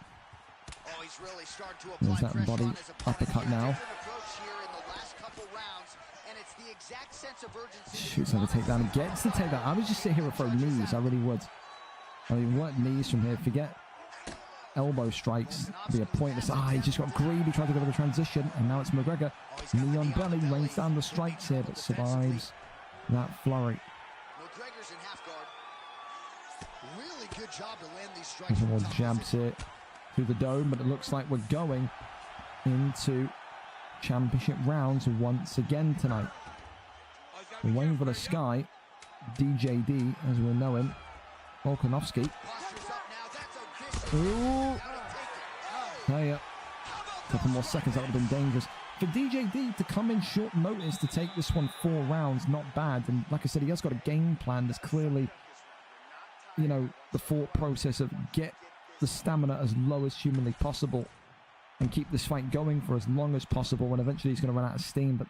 There's that body uppercut now. Shoots over takedown and gets the takedown. I would just sit here and throw knees. I really would. I mean, what knees from here? Forget elbow strikes. Be a pointless. He just got greedy, tried to go to the transition, and now it's McGregor. Knee on belly, rains down the strikes here, but survives that flurry. McGregor's in half guard. Really good job to land these strikes. More jabs here through the dome, but it looks like we're going into championship rounds once again tonight. We're waiting for the sky. DJD, as we know him. Volkanovski. Ooh. Hey, a couple more seconds, that would have been dangerous. For DJD to come in short notice to take this one 4 rounds, not bad. And like I said, he has got a game plan. There's clearly, you know, the thought process of get the stamina as low as humanly possible and keep this fight going for as long as possible when eventually he's going to run out of steam. But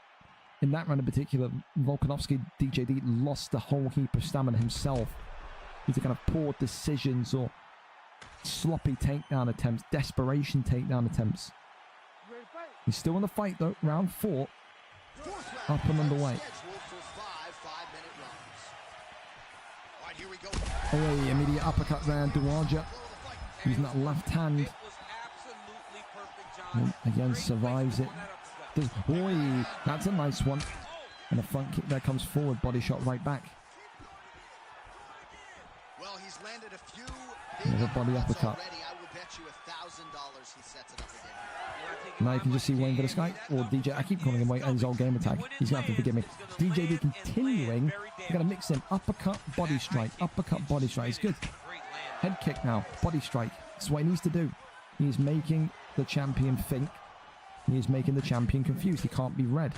in that round in particular, Volkanovski, DJD lost a whole heap of stamina himself. These are kind of poor decisions or sloppy takedown attempts, desperation takedown attempts. He's still in the fight though. Round 4, up and underway. Oh, immediate uppercut there, Duwaja. Using that left hand. And again, survives it. Oi, that's a nice one. And a front kick there comes forward, body shot right back. Well, he's landed a few Another body uppercut. I will bet you $1,000 he sets it up again. Now you can just see Wayne for the Sky, or DJ, I keep calling him Wayne, his old game attack. He's going to have to forgive me. DJD continuing. You're going to mix in uppercut, body strike, uppercut, body strike. It's good. Head kick now, body strike. That's what he needs to do. He is making the champion think. He is making the champion confused. He can't be read.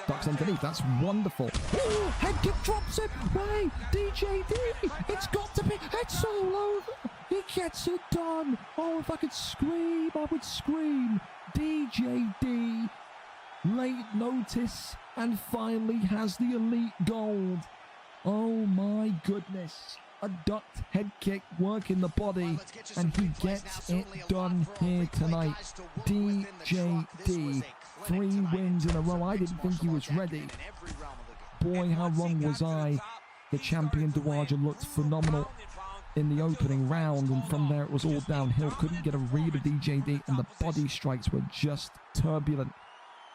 Ducks underneath. That's wonderful. Ooh, head kick drops it. Wait, DJD. It's got to be. It's all over. He gets it done. Oh, if I could scream, I would scream. DJD. Late notice and finally has the elite gold. Oh my goodness. A ducked head kick working the body, and he gets it done here tonight. DJD, 3 wins in a row. I didn't think he was ready. Boy, how wrong was I. The champion Duwaja looked phenomenal in the opening round, and from there it was all downhill. Couldn't get a read of DJD, and the body strikes were just turbulent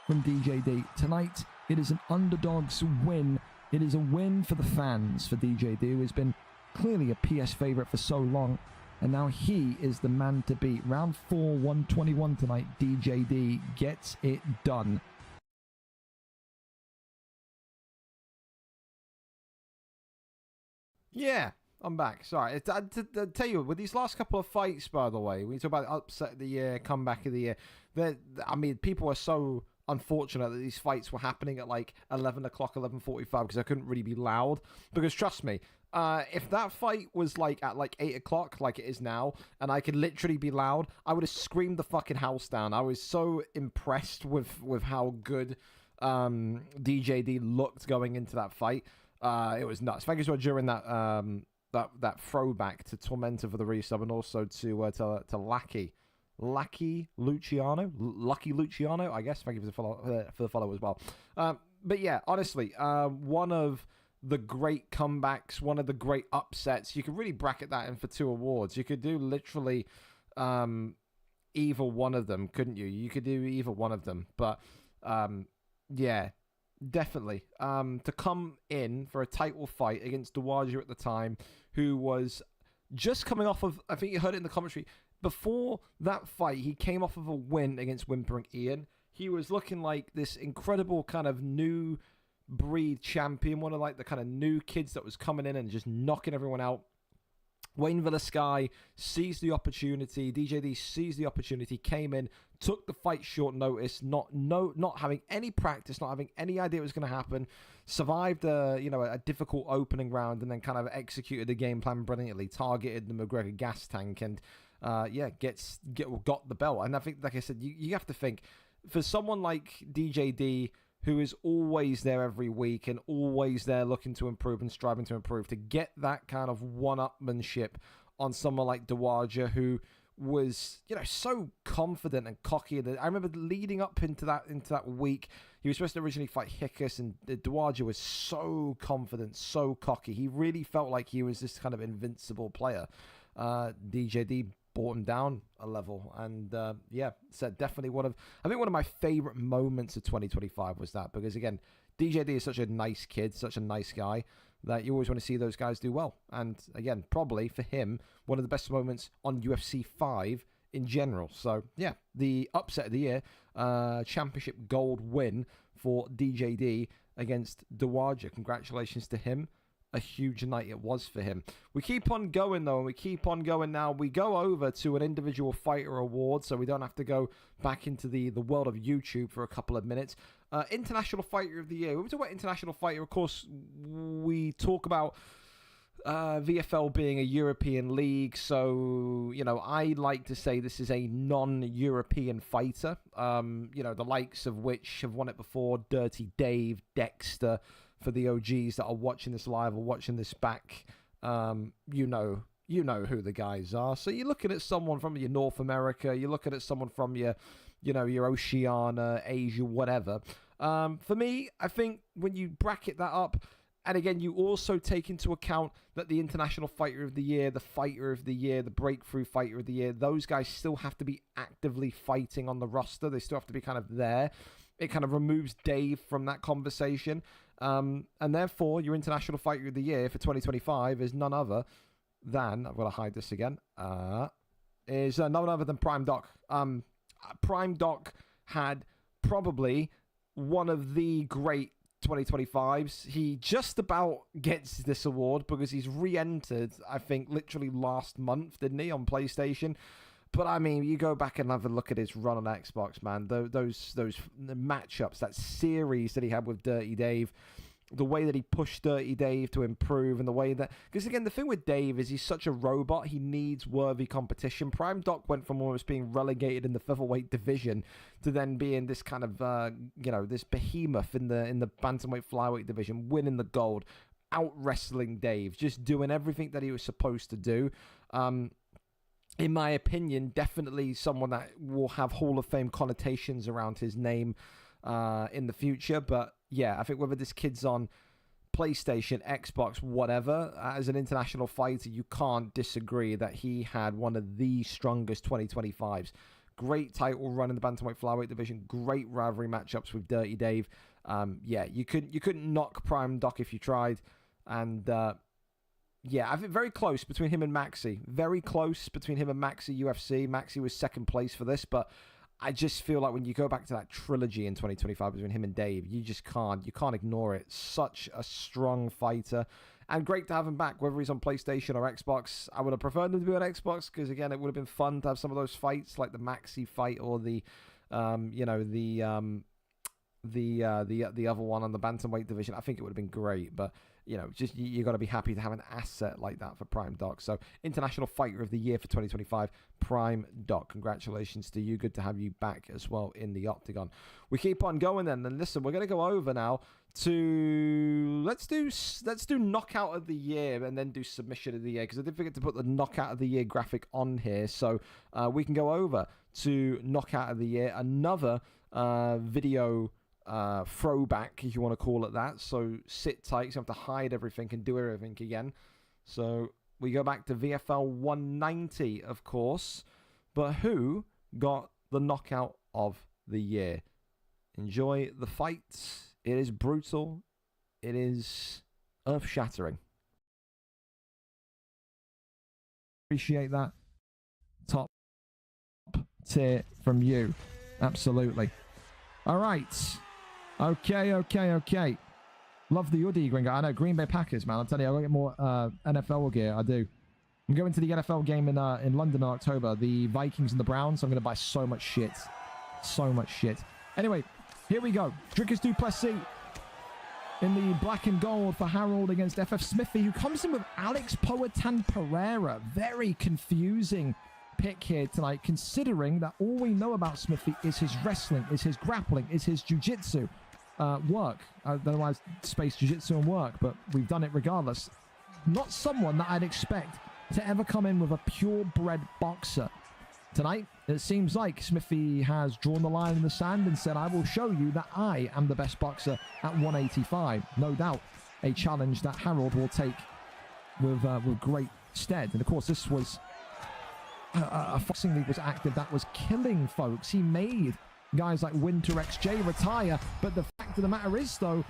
from DJD. Tonight, it is an underdog's win. It is a win for the fans for DJD, who has been clearly a PS favourite for so long, and now he is the man to beat. Round 4, 121 tonight. DJD gets it done. Yeah, I'm back. Sorry. To tell you, with these last couple of fights, by the way, when you talk about upset of the year, comeback of the year, I mean, people are so unfortunate that these fights were happening at like 11 o'clock, 11:45, because I couldn't really be loud. Because trust me, if that fight was like at like 8 o'clock, like it is now, and I could literally be loud, I would have screamed the fucking house down. I was so impressed with how good DJD looked going into that fight. It was nuts. Thank you so much during that that throwback to Tormentor for the resub, and also to Lucky Luciano, I guess. Thank you for the follow as well. But yeah, honestly, one of the great comebacks, one of the great upsets. You could really bracket that in for 2 awards. You could do literally either one of them, couldn't you? You could do either one of them. But, yeah, definitely. To come in for a title fight against Dawaja at the time, who was just coming off of, I think you heard it in the commentary, before that fight, he came off of a win against Whimpering Ian. He was looking like this incredible kind of new breed champion, one of like the kind of new kids that was coming in and just knocking everyone out. Wayne Villasky sees the opportunity. DJD sees the opportunity, came in, took the fight short notice, not having any practice, not having any idea what was going to happen. Survived a difficult opening round, and then kind of executed the game plan brilliantly. Targeted the McGregor gas tank, and got the belt. And I think, like I said, you have to think, for someone like DJD, who is always there every week and always there looking to improve and striving to improve, to get that kind of one-upmanship on someone like Dawaja, who was, so confident and cocky. I remember leading up into that week, he was supposed to originally fight Hickus, and Dawaja was so confident, so cocky. He really felt like he was this kind of invincible player. DJD brought him down a level, and so definitely one of my favorite moments of 2025 was that, because again, DJD is such a nice kid, such a nice guy, that you always want to see those guys do well. And again, probably for him, one of the best moments on UFC 5 in general. So yeah, the upset of the year, championship gold win for DJD against Dawaja. Congratulations to him. A huge night it was for him. We keep on going, though, and we keep on going now. We go over to an individual fighter award, so we don't have to go back into the world of YouTube for a couple of minutes. International Fighter of the Year. When we talk about International Fighter, of course, we talk about VFL being a European league, so, I like to say this is a non-European fighter, the likes of which have won it before: Dirty Dave, Dexter. For the OGs that are watching this live or watching this back, you know who the guys are. So you're looking at someone from your North America, you're looking at someone from your Oceania, Asia, whatever. For me, I think when you bracket that up, and again, you also take into account that the International Fighter of the Year, the Fighter of the Year, the Breakthrough Fighter of the Year, those guys still have to be actively fighting on the roster. They still have to be kind of there. It kind of removes Dave from that conversation. And therefore, your International Fighter of the Year for 2025 is none other than, I've got to hide this again, is none other than Prime Doc. Prime Doc had probably one of the great 2025s. He just about gets this award because he's re-entered, I think, literally last month, didn't he, on PlayStation? But I mean, you go back and have a look at his run on Xbox, man. Those matchups, that series that he had with Dirty Dave, the way that he pushed Dirty Dave to improve, and the way that, because again, the thing with Dave is he's such a robot. He needs worthy competition. Prime Doc went from almost being relegated in the featherweight division to then being this kind of this behemoth in the bantamweight flyweight division, winning the gold, out wrestling Dave, just doing everything that he was supposed to do. In my opinion, definitely someone that will have Hall of Fame connotations around his name in the future. But yeah, I think whether this kid's on PlayStation, Xbox, whatever, as an international fighter, you can't disagree that he had one of the strongest 2025s. Great title run in the bantamweight flyweight division. Great rivalry matchups with Dirty Dave. You couldn't knock Prime Doc if you tried. And yeah, I think very close between him and Maxi. Very close between him and Maxi UFC. Maxi was second place for this, but I just feel like when you go back to that trilogy in 2025 between him and Dave, you can't ignore it. Such a strong fighter, and great to have him back, whether he's on PlayStation or Xbox. I would have preferred him to be on Xbox because, again, it would have been fun to have some of those fights, like the Maxi fight or the other one on the bantamweight division. I think it would have been great, but just you got to be happy to have an asset like that for Prime Doc. So, International Fighter of the Year for 2025, Prime Doc. Congratulations to you. Good to have you back as well in the Octagon. We keep on going then. And listen, we're going to go over now to let's do Knockout of the Year and then do Submission of the Year, because I did forget to put the Knockout of the Year graphic on here. So we can go over to Knockout of the Year, another video throwback, if you want to call it that. So sit tight, so you have to hide everything and do everything again. So we go back to VFL 190, of course. But who got the knockout of the year? Enjoy the fight. It is brutal. It is earth-shattering. Appreciate that. Top tier from you. Absolutely. All right. Okay. Love the hoodie, Gringo. I know, Green Bay Packers, man. I'm telling you, I'll get more NFL gear. I do. I'm going to the NFL game in London in October. The Vikings and the Browns. I'm going to buy so much shit. So much shit. Anyway, here we go. Dricus du Plessis in the black and gold for Harold against FF Smithy, who comes in with Alex Poatan Pereira. Very confusing pick here tonight, considering that all we know about Smithy is his wrestling, is his grappling, is his jiu-jitsu work. Otherwise, space jiu-jitsu and work, but we've done it regardless. Not someone that I'd expect to ever come in with a purebred boxer. Tonight, it seems like Smithy has drawn the line in the sand and said, I will show you that I am the best boxer at 185. No doubt, a challenge that Harold will take with great stead. And of course, this was a boxing league was active that was killing folks. He made guys like Winter XJ retire. But the fact of the matter is, though,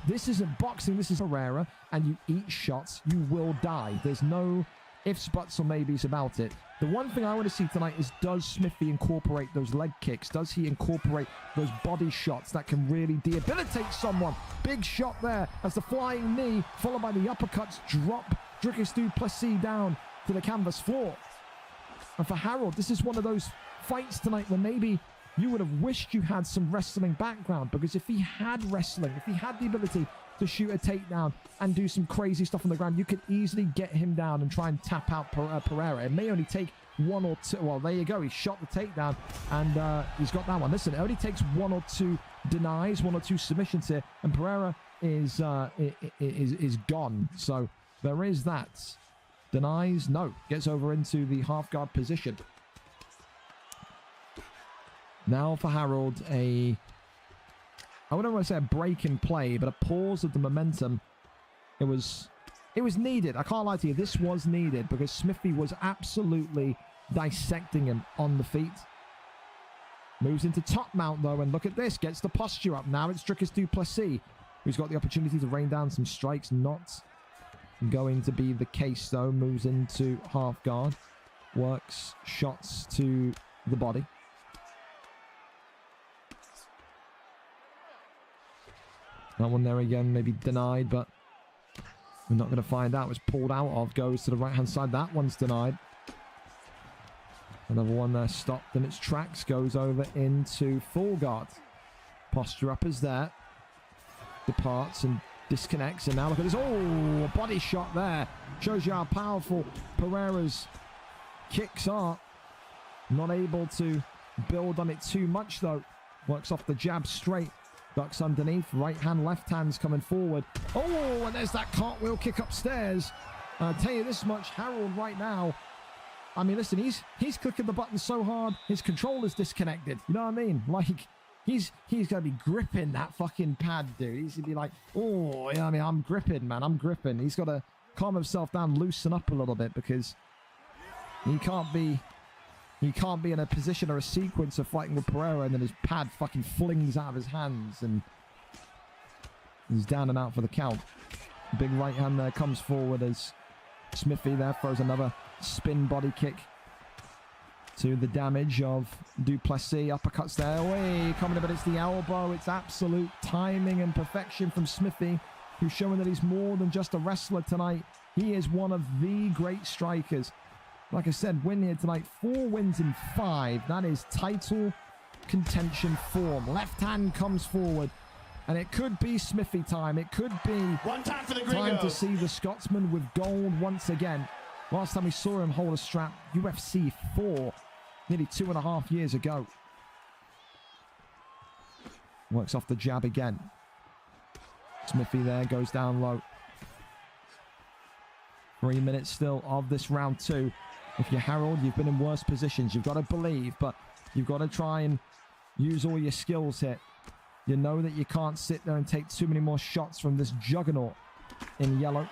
this isn't boxing. This is Pereira, and you eat shots, you will die. There's no ifs, buts, or maybes about it. The one thing I want to see tonight is, does Smithy incorporate those leg kicks? Does he incorporate those body shots that can really debilitate someone? Big shot there as the flying knee, followed by the uppercuts, drop Dricus du Plessis down to the canvas floor. And for Harold, this is one of those fights tonight where maybe you would have wished you had some wrestling background, because if he had wrestling, if he had the ability to shoot a takedown and do some crazy stuff on the ground, you could easily get him down and try and tap out Pereira. It may only take one or two. Well, there you go. He shot the takedown and he's got that one. Listen, it only takes one or two denies, one or two submissions here, and Pereira is gone. So there is that. Denies, no. Gets over into the half guard position. Now for Harold, I wouldn't want to say a break in play, but a pause of the momentum. It was needed. I can't lie to you. This was needed because Smithy was absolutely dissecting him on the feet. Moves into top mount, though, and look at this. Gets the posture up. Now it's Dricus du Plessis, who's got the opportunity to rain down some strikes. Not going to be the case, though. Moves into half guard. Works shots to the body. That one there again, maybe denied, but we're not going to find out. It was pulled out of, goes to the right-hand side. That one's denied. Another one there stopped in its tracks, goes over into full guard. Posture up is there. Departs and disconnects, and now look at this. Oh, a body shot there. Shows you how powerful Pereira's kicks are. Not able to build on it too much, though. Works off the jab straight. Ducks underneath, right hand, left hand's coming forward. Oh, and there's that cartwheel kick upstairs. I'll tell you this much, Harold right now, I mean, listen, he's clicking the button so hard, his controller's disconnected. You know what I mean? Like, he's going to be gripping that fucking pad, dude. He's going to be like, oh, you know what I mean? I'm gripping, man, I'm gripping. He's got to calm himself down, loosen up a little bit, because he can't be in a position or a sequence of fighting with Pereira and then his pad fucking flings out of his hands and he's down and out for the count. Big right hand there comes forward as Smithy there throws another spin body kick to the damage of du Plessis. Uppercuts there. Away, coming up, but it's the elbow. It's absolute timing and perfection from Smithy, who's showing that he's more than just a wrestler tonight. He is one of the great strikers. Like I said, win here tonight. 4 wins in 5. That is title contention form. Left hand comes forward. And it could be Smithy time. It could be one time for the time to see the Scotsman with gold once again. Last time we saw him hold a strap, UFC 4, nearly 2.5 years ago. Works off the jab again. Smithy there, goes down low. 3 minutes still of this round 2. If you're Harold, you've been in worse positions. You've got to believe, but you've got to try and use all your skills here. You know that you can't sit there and take too many more shots from this juggernaut in yellow.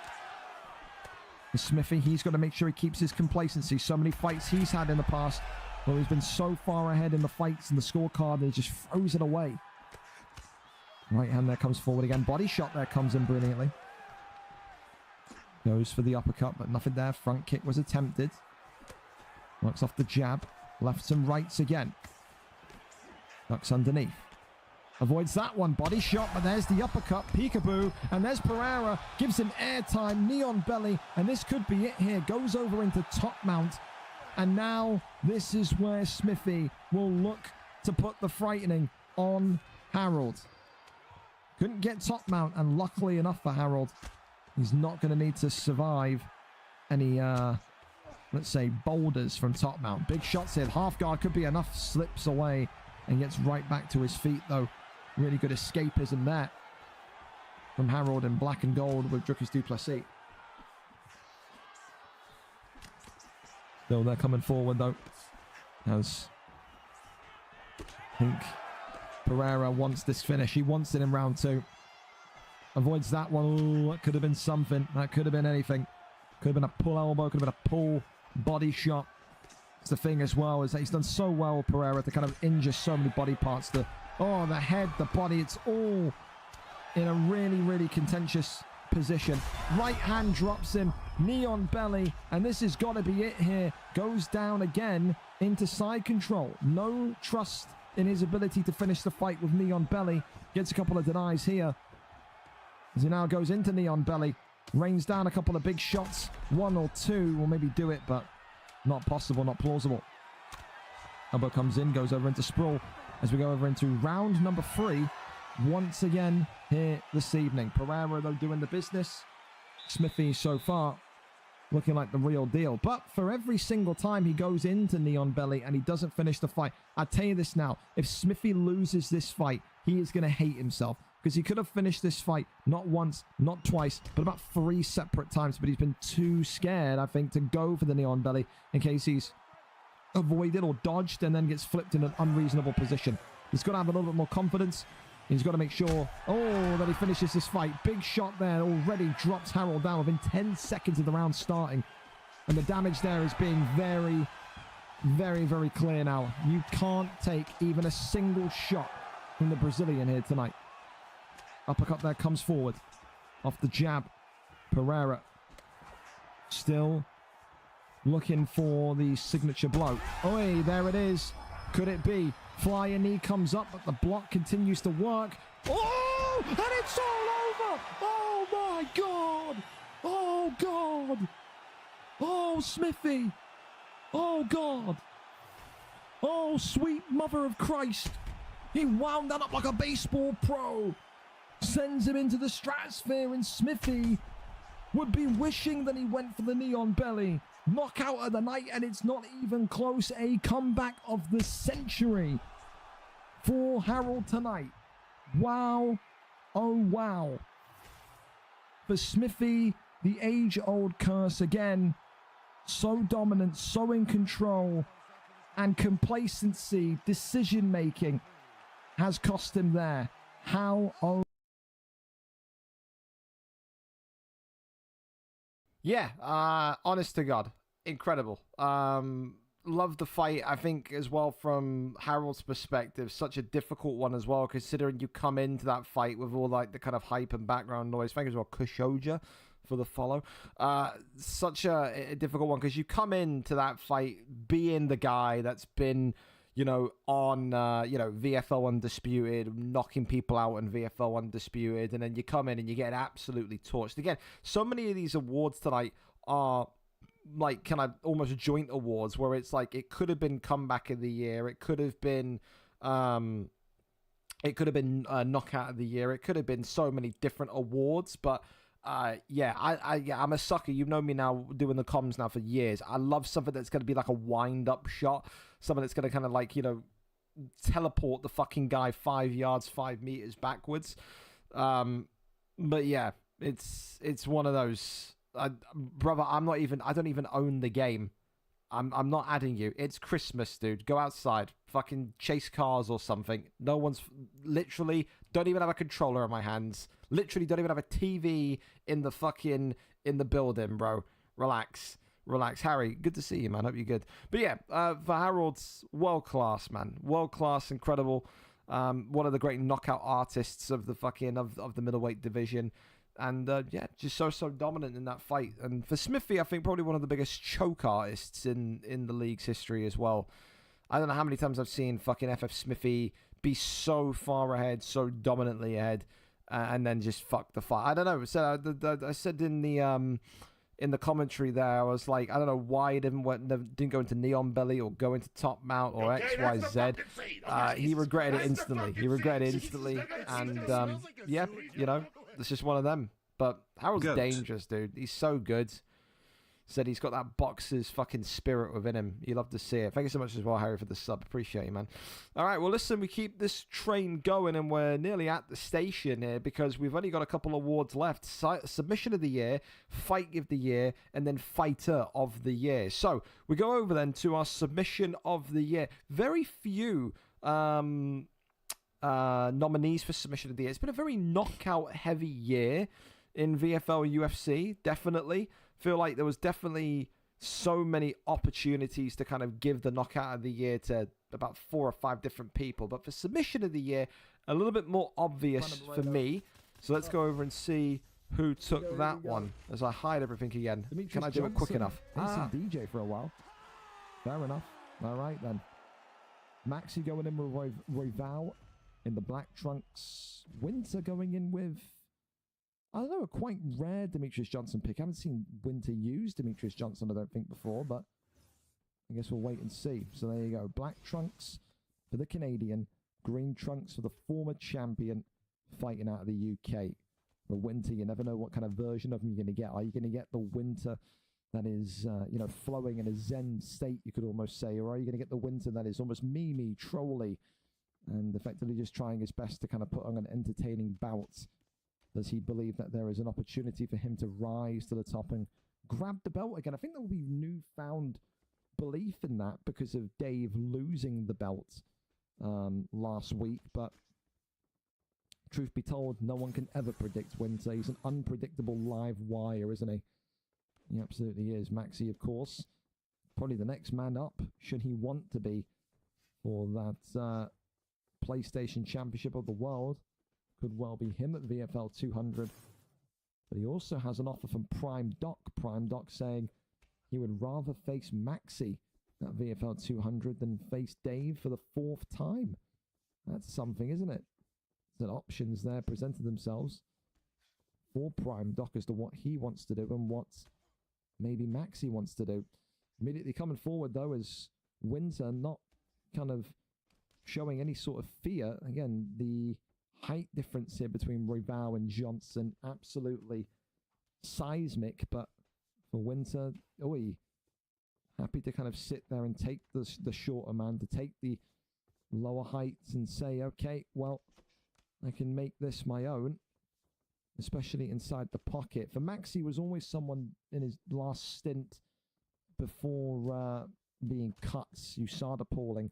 And Smithy, he's got to make sure he keeps his complacency. So many fights he's had in the past Well, he's been so far ahead in the fights and the scorecard, and he just throws it away. Right hand there comes forward again. Body shot there comes in brilliantly. Goes for the uppercut, but nothing there. Front kick was attempted. Works off the jab. Lefts and rights again. Ducks underneath. Avoids that one. Body shot, but there's the uppercut. Peekaboo. And there's Pereira. Gives him airtime. Knee on belly. And this could be it here. Goes over into top mount. And now this is where Smithy will look to put the frightening on Harold. Couldn't get top mount, and luckily enough for Harold, he's not going to need to survive any, let's say, boulders from top mount. Big shots here. Half guard could be enough. Slips away and gets right back to his feet, though. Really good escapism there from Harold in black and gold with Dricus du Plessis. Still, they're coming forward, though. As I think Pereira wants this finish. He wants it in round 2. Avoids that one. Ooh, that could have been something. That could have been anything. Could have been a pull elbow. Could have been a pull body shot. It's the thing as well, is that he's done so well with Pereira to kind of injure so many body parts. The head, the body, it's all in a really, really contentious position. Right hand drops him. Knee on belly. And this has got to be it here. Goes down again into side control. No trust in his ability to finish the fight with knee on belly. Gets a couple of denies here. As he now goes into knee on belly. Rains down a couple of big shots. 1 or 2 will maybe do it, but not possible, not plausible. Elbow comes in, goes over into sprawl. As we go over into round number 3. Once again here this evening. Pereira, though, doing the business. Smithy so far looking like the real deal. But for every single time he goes into knee on belly and he doesn't finish the fight, I tell you this now, if Smithy loses this fight, he is going to hate himself. Because he could have finished this fight not once, not twice, but about 3 separate times. But he's been too scared, I think, to go for the knee on belly in case he's avoided or dodged and then gets flipped in an unreasonable position. He's got to have a little bit more confidence. He's got to make sure, that he finishes this fight. Big shot there, already drops Harold down within 10 seconds of the round starting. And the damage there is being very, very, very clear now. You can't take even a single shot from the Brazilian here tonight. Uppercut there comes forward. Off the jab. Pereira still looking for the signature blow. Oi, there it is. Could it be? Flyer knee comes up, but the block continues to work. Oh, and it's all over. Oh, my God. Oh, God. Oh, Smithy. Oh, God. Oh, sweet mother of Christ. He wound that up like a baseball pro. Sends him into the stratosphere, and Smithy would be wishing that he went for the knee on belly. Knockout of the night, and it's not even close. A comeback of the century for Harold tonight. Wow. Oh, wow. For Smithy, the age-old curse again. So dominant, so in control, and complacency, decision-making has cost him there. How Yeah, honest to God, incredible. Love the fight, I think, as well, from Harold's perspective. Such a difficult one as well, considering you come into that fight with all like the kind of hype and background noise. Thank you as well, Kushoja, for the follow. Such a difficult one, because you come into that fight being the guy that's been, on, VFL Undisputed, knocking people out in VFL Undisputed, and then you come in and you get absolutely torched. Again, so many of these awards tonight are like kind of almost joint awards, where it's like it could have been comeback of the year, it could have been knockout of the year, it could have been so many different awards, but I'm a sucker. You've known me now doing the comms now for years. I love something that's going to be like a wind-up shot, something that's going to kind of like, teleport the fucking guy 5 yards, 5 meters backwards. But yeah, it's one of those. Brother, I don't even own the game. I'm not adding you. It's Christmas, dude. Go outside. Fucking chase cars or something. No one's literally don't even have a controller in my hands. Literally don't even have a TV in the building, bro. Relax. relax. Harry, good to see you, man. Hope you're good. But yeah, for Harold's world class, man. World class, incredible. One of the great knockout artists of the fucking of the middleweight division. And yeah, just so dominant in that fight. And for Smithy, I think probably one of the biggest choke artists in the league's history as well. I don't know how many times I've seen fucking FF Smithy be so far ahead, so dominantly ahead, and then just fuck the fight. I don't know. So I said in the commentary there, I was like, I don't know why he didn't go into Neon Belly or go into Top Mount or XYZ. He regretted it instantly. And yeah, you know, it's just one of them. But Harold's dangerous, dude. He's so good. Said he's got that boxer's fucking spirit within him. You love to see it. Thank you so much as well, Harry, for the sub. Appreciate you, man. All right, well, listen, we keep this train going, and we're nearly at the station here because we've only got a couple awards left. Submission of the Year, Fight of the Year, and then Fighter of the Year. So we go over then to our Submission of the Year. Very few nominees for Submission of the Year. It's been a very knockout-heavy year in VFL UFC, definitely. Feel like there was definitely so many opportunities to kind of give the knockout of the year to about 4 or 5 different people. But for Submission of the Year, a little bit more obvious for me. So let's go over and see who took that one as I hide everything again. Can I do it quick enough? DJ for a while. Fair enough. All right, then. Maxi going in with Royval in the black trunks. Winter going in with... I don't know, a quite rare Demetrius Johnson pick. I haven't seen Winter use Demetrius Johnson, I don't think, before, but I guess we'll wait and see. So there you go. Black trunks for the Canadian, green trunks for the former champion fighting out of the UK. The Winter, you never know what kind of version of him you're going to get. Are you going to get the Winter that is, flowing in a zen state, you could almost say, or are you going to get the Winter that is almost meme-y, trolly, and effectively just trying his best to kind of put on an entertaining bout? Does he believe that there is an opportunity for him to rise to the top and grab the belt again? I think there will be newfound belief in that because of Dave losing the belt last week. But truth be told, no one can ever predict Winter. He's an unpredictable live wire, isn't he? He absolutely is. Maxi, of course, probably the next man up, should he want to be, for that PlayStation Championship of the World. Could well be him at VFL 200. But he also has an offer from Prime Doc. Prime Doc saying he would rather face Maxi at VFL 200 than face Dave for the 4th time. That's something, isn't it? That options there presented themselves for Prime Doc as to what he wants to do and what maybe Maxi wants to do. Immediately coming forward, though, is Winter, not kind of showing any sort of fear. Again, the height difference here between Royval and Johnson, absolutely seismic, but for Winter, happy to kind of sit there and take the shorter man, to take the lower heights and say, okay, well, I can make this my own, especially inside the pocket. For Maxi was always someone in his last stint before being cut, USADA Pauling,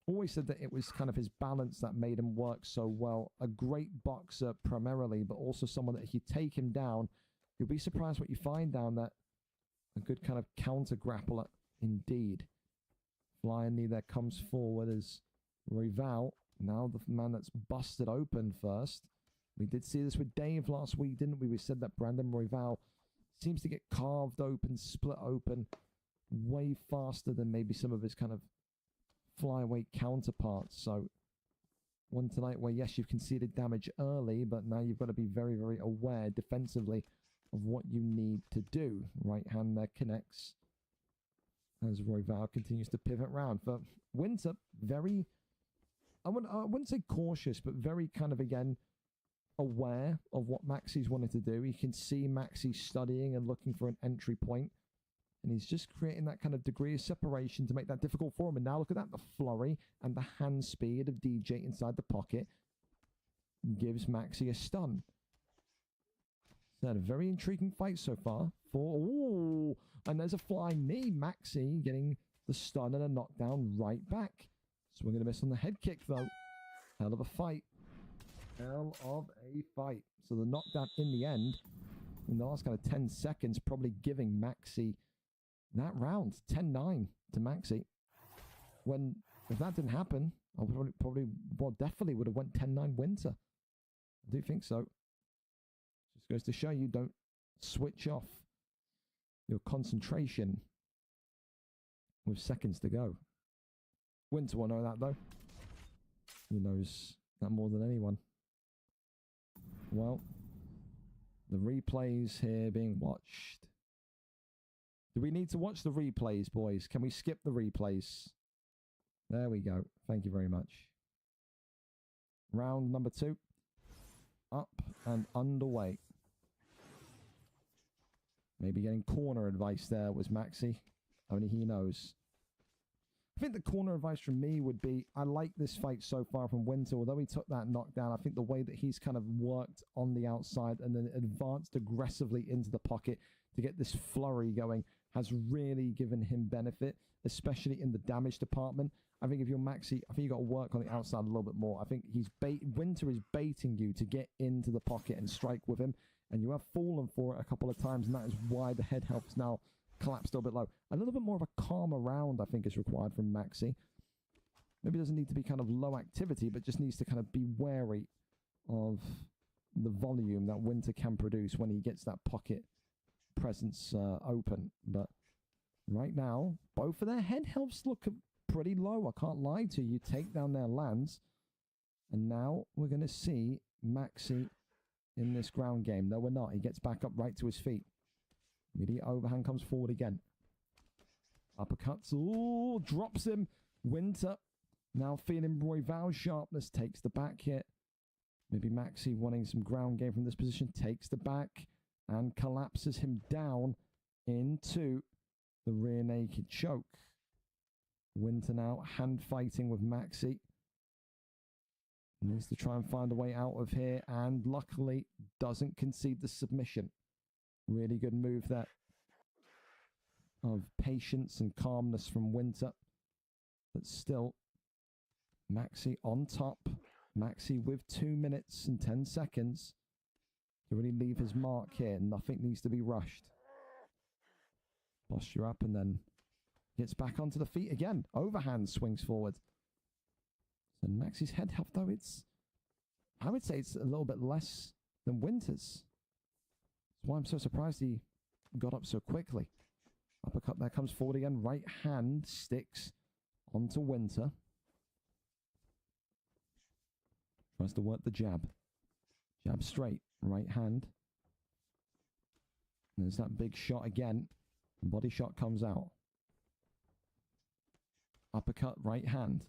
always said that it was kind of his balance that made him work so well. A great boxer primarily, but also someone that if you take him down, you'll be surprised what you find down that. A good kind of counter grappler indeed. Flying knee there comes forward as Royval, now the man that's busted open first. We did see this with Dave last week, didn't we? We said that Brandon Royval seems to get carved open, split open way faster than maybe some of his kind of flyweight counterparts. So one tonight where, yes, you've conceded damage early, but now you've got to be very, very aware defensively of what you need to do. Right hand there connects as Royval continues to pivot round. For Winter, very, I wouldn't say cautious, but very kind of, again, aware of what Maxi's wanted to do. You can see Maxi studying and looking for an entry point. And he's just creating that kind of degree of separation to make that difficult for him. And now look at that, the flurry and the hand speed of DJ inside the pocket gives Maxi a stun. It's had a very intriguing fight so far. And there's a flying knee. Maxi getting the stun and a knockdown right back. So we're going to miss on the head kick, though. Hell of a fight. Hell of a fight. So the knockdown in the end, in the last kind of 10 seconds, probably giving Maxi that round, 10-9 to Maxi. When, if that didn't happen, I would probably well, definitely would have went 10-9 Winter. I do think so. Just goes to show you, don't switch off your concentration with seconds to go. Winter will know that, though. He knows that more than anyone. Well, the replays here being watched. Do we need to watch the replays, boys? Can we skip the replays? There we go. Thank you very much. Round number 2. Up and underway. Maybe getting corner advice there was Maxi. Only he knows. I think the corner advice from me would be, I like this fight so far from Winter. Although he took that knockdown, I think the way that he's kind of worked on the outside and then advanced aggressively into the pocket to get this flurry going has really given him benefit, especially in the damage department. I think if you're Maxi, I think you got to work on the outside a little bit more. I think Winter is baiting you to get into the pocket and strike with him, and you have fallen for it a couple of times, and that is why the head health is now collapsed a little bit low. A little bit more of a calmer round, I think, is required from Maxi. Maybe it doesn't need to be kind of low activity, but just needs to kind of be wary of the volume that Winter can produce when he gets that pocket presence open. But right now, both of their head healths look pretty low. I can't lie to you. Take down their lands. And now we're going to see Maxi in this ground game. No, we're not. He gets back up right to his feet. Immediate overhand comes forward again. Uppercuts. Ooh, drops him. Winter now feeling Royval's sharpness. Takes the back hit. Maybe Maxi wanting some ground game from this position. Takes the back and collapses him down into the rear naked choke. Winter now hand fighting with Maxi. Needs to try and find a way out of here, and luckily doesn't concede the submission. Really good move there of patience and calmness from Winter. But still, Maxi on top. Maxi with 2 minutes and 10 seconds to really leave his mark here. Nothing needs to be rushed. Posture up and then gets back onto the feet again. Overhand swings forward. So Maxi's head health, though, I would say it's a little bit less than Winter's. That's why I'm so surprised he got up so quickly. Uppercut there comes forward again. Right hand sticks onto Winter. Tries to work the jab. Jab straight. Right hand. There's that big shot again. Body shot comes out. Uppercut, right hand.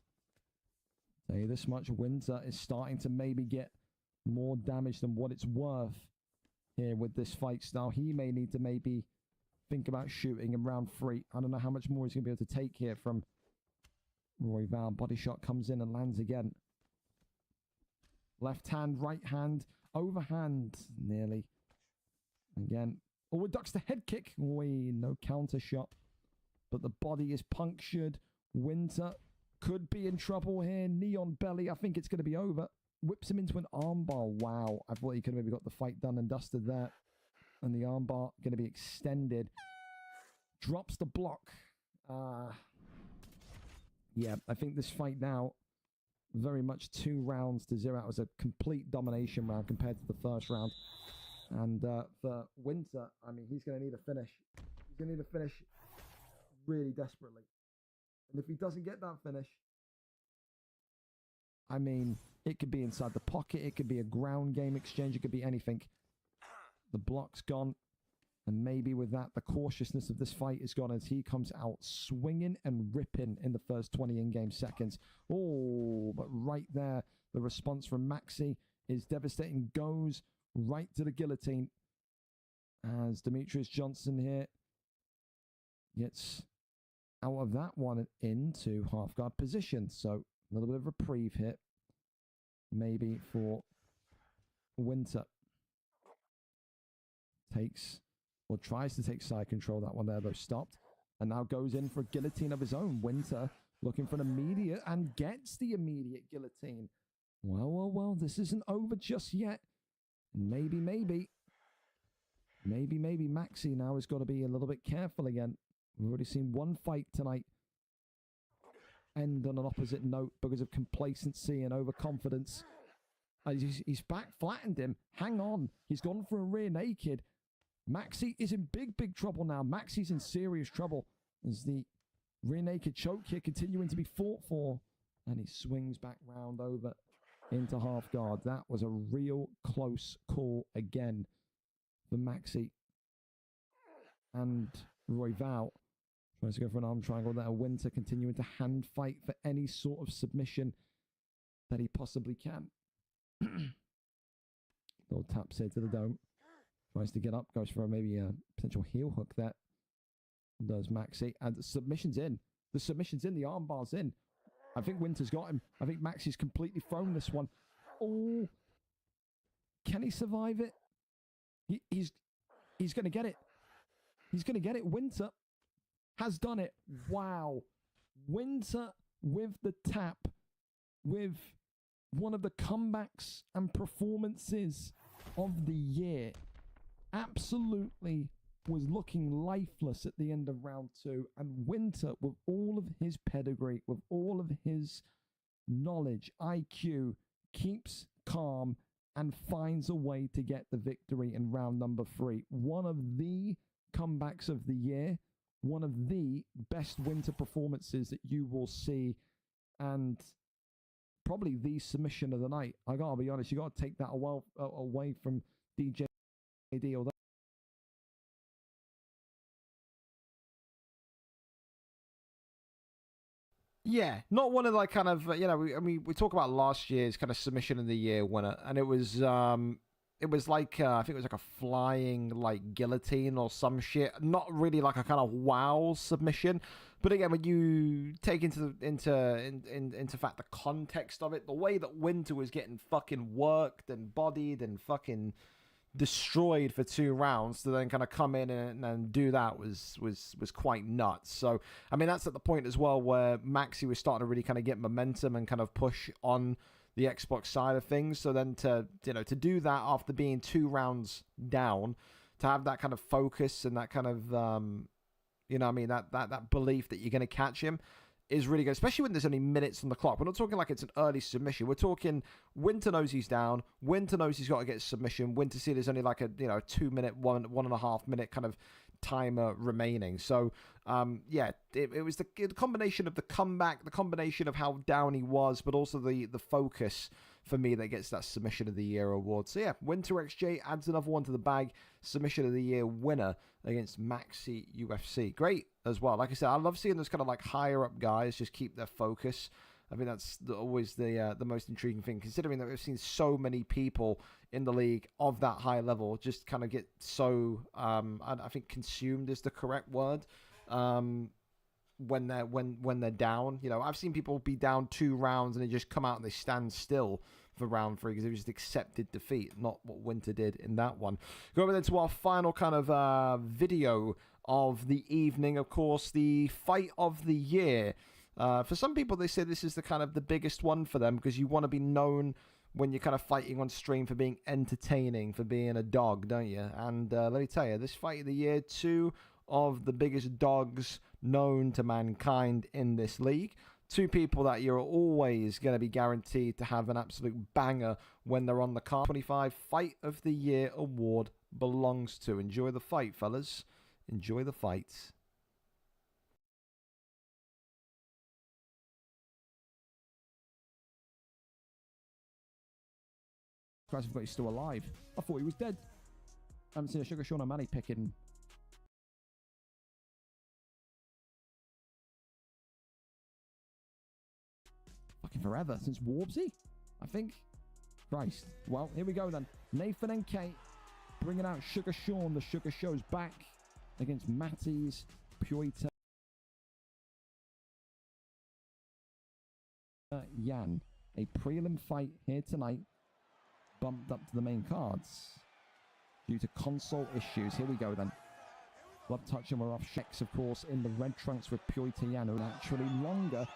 Tell you this much, Winter is starting to maybe get more damage than what it's worth here with this fight style. He may need to maybe think about shooting in round 3. I don't know how much more he's going to be able to take here from Royval. Body shot comes in and lands again. Left hand, right hand, overhand, nearly. Again. Oh, it ducks the head kick. Wait, no counter shot. But the body is punctured. Winter could be in trouble here. Knee on belly. I think it's going to be over. Whips him into an armbar. Wow. I thought he could have maybe got the fight done and dusted there. And the armbar going to be extended. Drops the block. Yeah, I think this fight now, very much 2 rounds to 0. It was a complete domination round compared to the first round. And for Winter, I mean, he's going to need a finish. He's going to need a finish really desperately. And if he doesn't get that finish, I mean, it could be inside the pocket. It could be a ground game exchange. It could be anything. The block's gone. And maybe with that, the cautiousness of this fight is gone as he comes out swinging and ripping in the first 20 in-game seconds. Oh, but right there, the response from Maxi is devastating. Goes right to the guillotine as Demetrius Johnson here gets out of that one into half guard position. So a little bit of reprieve here, maybe for Winter. Takes or tries to take side control. That one there though stopped, and now goes in for a guillotine of his own. Winter looking for an immediate and gets the immediate guillotine. Well, this isn't over just yet. Maybe Maxi now has got to be a little bit careful again. We've already seen one fight tonight end on an opposite note because of complacency and overconfidence. He's back, flattened him. Hang on. He's gone for a rear naked. Maxi is in big trouble now. Maxi's in serious trouble as the rear naked choke here continuing to be fought for. And he swings back round over into half guard. That was a real close call again for Maxi. And Royval tries to go for an arm triangle there. Winter continuing to hand fight for any sort of submission that he possibly can. Little taps here to the dome. Tries to get up, goes for maybe a potential heel hook there. Does Maxi. And the submission's in. The submission's in, the armbar's in. I think Winter's got him. I think Maxi's completely thrown this one. Oh, can he survive it? He's going to get it. He's going to get it. Winter has done it. Wow. Winter with the tap, with one of the comebacks and performances of the year. Absolutely was looking lifeless at the end of round 2. And Winter, with all of his pedigree, with all of his knowledge, IQ, keeps calm and finds a way to get the victory in round number 3. One of the comebacks of the year, one of the best Winter performances that you will see, and probably the submission of the night. I gotta be honest, you gotta take that away from DJD, although Yeah, not one of like kind of we talk about last year's kind of submission of the year winner, and it was like I think it was like a flying like guillotine or some shit. Not really like a kind of wow submission, but again, when you take into fact the context of it, the way that Winter was getting fucking worked and bodied and fucking destroyed for 2 rounds to then kind of come in and do that was quite nuts. So I mean, that's at the point as well where Maxi was starting to really kind of get momentum and kind of push on the Xbox side of things. So then to do that after being 2 rounds down, to have that kind of focus and that kind of that belief that you're going to catch him is really good, especially when there's only minutes on the clock. We're not talking like it's an early submission. We're talking Winter knows he's down. Winter knows he's got to get a submission. Winter see there's only like a 2 minute, 1.5 minute kind of timer remaining. So it was the combination of the comeback, the combination of how down he was, but also the focus for me that gets that submission of the year award. So yeah, Winter XJ adds another one to the bag. Submission of the year winner against Maxi UFC. Great as well. Like I said, I love seeing those kind of like higher up guys just keep their focus. I think that's always the most intriguing thing, considering that we've seen so many people in the league of that high level just kind of get so I think consumed is the correct word. When they're down, I've seen people be down 2 rounds and they just come out and they stand still for round 3 because they just accepted defeat, not what Winter did in that one. Go over then to our final kind of video of the evening. Of course, the fight of the year. For some people, they say this is the kind of the biggest one for them because you want to be known when you're kind of fighting on stream for being entertaining, for being a dog, don't you? And let me tell you, this fight of the year, 2 of the biggest dogs known to mankind in this league. 2 people that you're always going to be guaranteed to have an absolute banger when they're on the card. 25 Fight of the Year award belongs to. Enjoy the fight, fellas. Enjoy the fight. Christ, I forgot he's still alive. I thought he was dead. I haven't seen a Sugar Sean O'Malley picking. Fucking forever, since Warbsy, I think. Christ. Well, here we go then. Nathan and Kate bringing out Sugar Sean. The Sugar Show's back against Matty's Puerta Yan. A prelim fight here tonight, bumped up to the main cards due to console issues. Here we go then. Blood touch and we're off. Shex, of course, in the red trunks with Puerta Yan, who actually longer.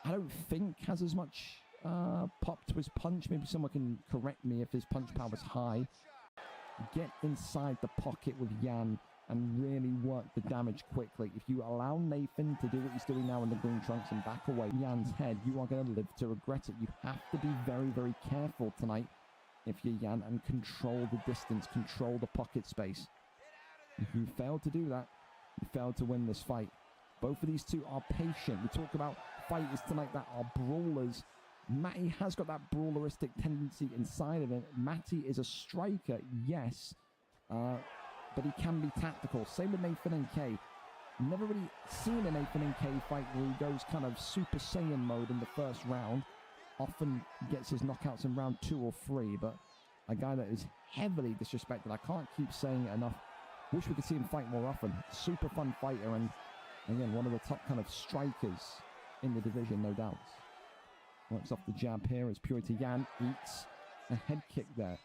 I don't think has as much pop to his punch. Maybe someone can correct me if his punch power is high. Get inside the pocket with Yan and really work the damage quickly. If you allow Nathan to do what he's doing now in the green trunks and back away Jan's head, you are going to live to regret it. You have to be very, very careful tonight if you're Jan and control the distance, control the pocket space. If you fail to do that, you fail to win this fight. Both of these two are patient. We talk about fighters tonight that are brawlers. Matty has got that brawleristic tendency inside of him. Matty is a striker, yes, but he can be tactical. Same with Nathan NK. Never really seen a Nathan NK fight where he goes kind of Super Saiyan mode in the first round. Often gets his knockouts in round 2 or 3, but a guy that is heavily disrespected. I can't keep saying it enough. Wish we could see him fight more often. Super fun fighter, and again, one of the top kind of strikers in the division, no doubt. Works off the jab here as Purity Yan eats a head kick there.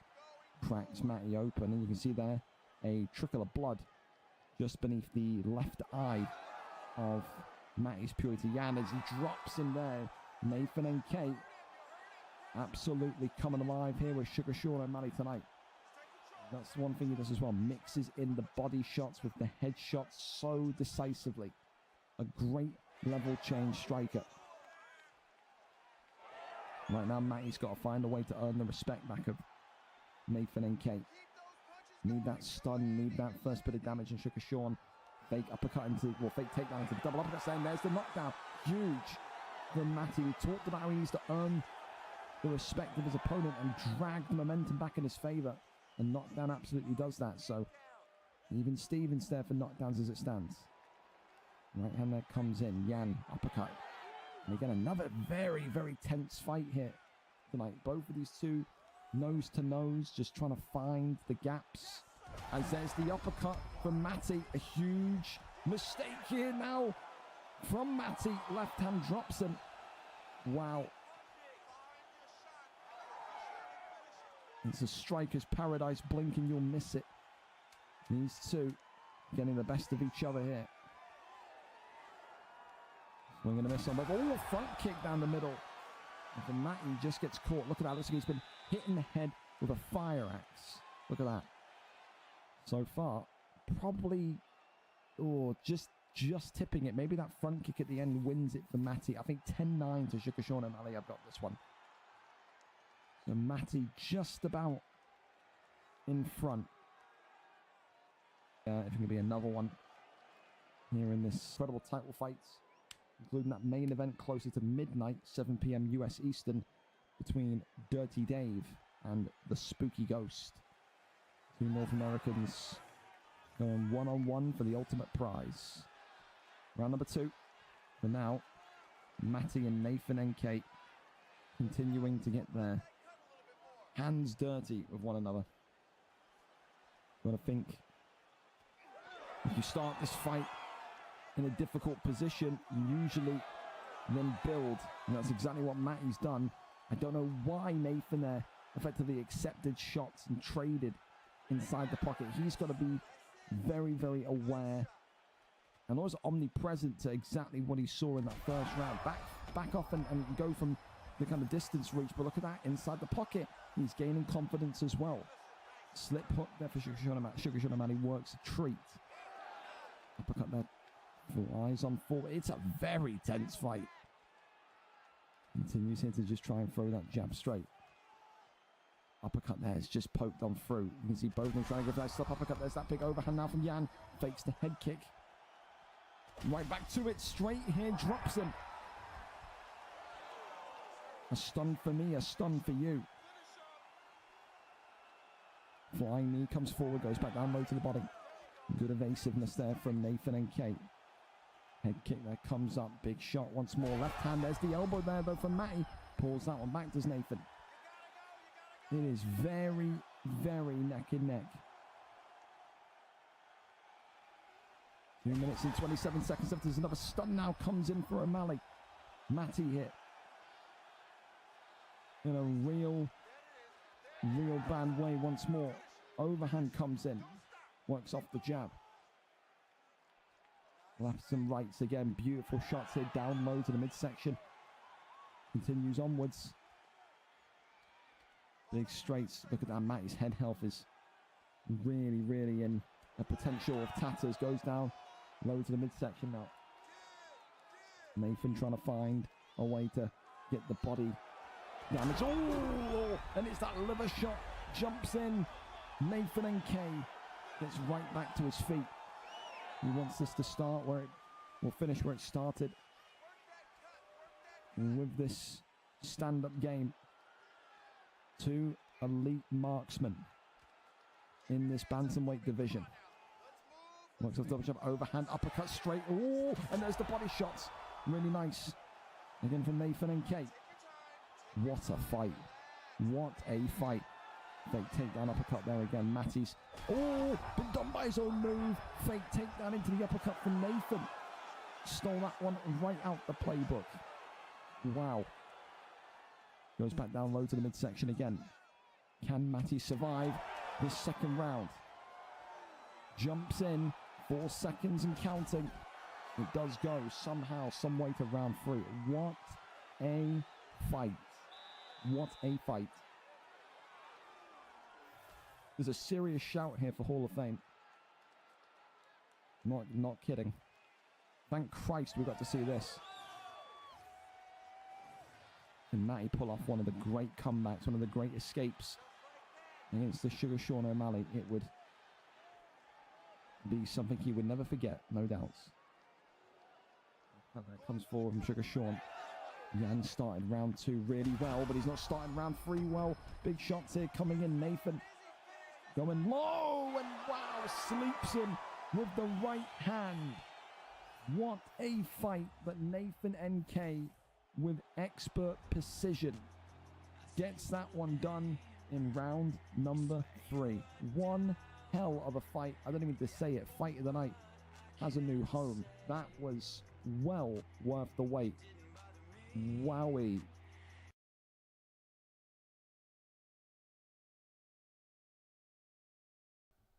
Cracks Matty open, and you can see there a trickle of blood just beneath the left eye of Matty's Purity Yan as he drops in there. Nathan NK absolutely coming alive here with Sugar Sean O'Malley tonight. That's one thing he does as well. Mixes in the body shots with the head shots so decisively. A great level change striker. Right now, Matty's got to find a way to earn the respect back of Nathan NK. Need that stun, need that first bit of damage, and Sugar Sean fake uppercut into, well, fake takedown into the double uppercut, saying there's the knockdown. Huge from Matty. We talked about how he needs to earn the respect of his opponent and drag the momentum back in his favor. And knockdown absolutely does that. So even Stevens there for knockdowns as it stands. Right hand there comes in. Yan uppercut. And again, another very, very tense fight here tonight. Both of these two nose to nose, just trying to find the gaps. As there's the uppercut from Matty. A huge mistake here now from Matty. Left hand drops him. Wow. It's a striker's paradise. Blink and you'll miss it. These two getting the best of each other here. We're going to miss on both. Oh, front kick down the middle. And for Matty, just gets caught. Look at that. Looks like he's been hit in the head with a fire axe. Look at that. So far, probably, just tipping it. Maybe that front kick at the end wins it for Matty. I think 10-9 to Sugar Sean O'Malley. I've got this one. So Matty just about in front. If it can be another one here in this incredible title fights, including that main event closer to midnight, 7 p.m. US Eastern, between Dirty Dave and the Spooky Ghost. Two North Americans going one-on-one for the ultimate prize. Round number 2. For now, Matty and Nathan NK continuing to get their hands dirty with one another. You want to think, if you start this fight in a difficult position, you usually then build, and that's exactly what Matty's done. I don't know why Nathan there effectively accepted shots and traded inside the pocket. He's got to be very, very aware and always omnipresent to exactly what he saw in that first round. Back off and go from the kind of distance reach, but look at that, inside the pocket, he's gaining confidence as well. Slip hook there for Sugar Sean O'Malley works a treat. Uppercut there. Full eyes on forward. It's a very tense fight. Continues here to just try and throw that jab straight. Uppercut there. It's just poked on through. You can see both of them trying to go for that slip uppercut. There's that big overhand now from Yan. Fakes the head kick. Right back to it. Straight here. Drops him. A stun for me. A stun for you. Flying knee comes forward. Goes back down low to the body. Good evasiveness there from Nathan NK. Head kick there comes up. Big shot once more. Left hand. There's the elbow there though from Matty. Pulls that one back, does Nathan. It is very, very neck and neck. 2 minutes and 27 seconds left. There's another stun now. Comes in for O'Malley. Matty hit. In a real bad way once more. Overhand comes in. Works off the jab. Lefts and rights again. Beautiful shots here. Down low to the midsection. Continues onwards. Big straights. Look at that. Matty's head health is really, really in a potential of tatters. Goes down low to the midsection now. Nathan trying to find a way to get the body damage. Oh, and it's that liver shot. Jumps in. Nathan NK gets right back to his feet. He wants this to start where it will finish where it started. With this stand-up game, 2 elite marksmen in this bantamweight division. Works off double jump, overhand, uppercut straight. Oh, and there's the body shots. Really nice. Again from Nathan and Kate. What a fight. What a fight. Fake takedown, uppercut there again. Matty's. Oh, been done by his own move. Fake takedown into the uppercut from Nathan. Stole that one right out the playbook. Wow. Goes back down low to the midsection again. Can Matty survive this second round? Jumps in. 4 seconds and counting. It does go somehow, some way to round 3. What a fight. What a fight. There's a serious shout here for Hall of Fame. Not kidding. Thank Christ we got to see this. And Matty pull off one of the great comebacks, one of the great escapes against the Sugar Sean O'Malley. It would be something he would never forget, no doubts. And that comes forward from Sugar Sean. Jan started round 2 really well, but he's not starting round 3 well. Big shots here coming in. Nathan going low, and wow, sleeps him with the right hand. What a fight, but Nathan NK with expert precision gets that one done in round number 3. One hell of a fight. I don't even need to say it. Fight of the night has a new home. That was well worth the wait. Wowie.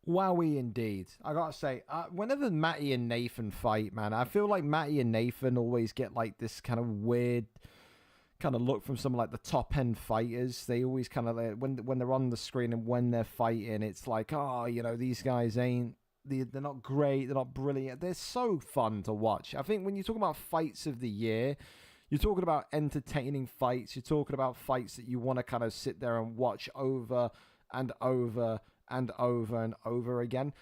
Wowie indeed. I gotta say, whenever Matty and Nathan fight, man, I feel like Matty and Nathan always get like this kind of weird kind of look from some like the top end fighters. They always kind of when they're on the screen and when they're fighting, it's like, oh, you know, these guys they're not great, they're not brilliant. They're so fun to watch. I think when you talk about fights of the year, you're talking about entertaining fights. You're talking about fights that you want to kind of sit there and watch over and over and over and over again.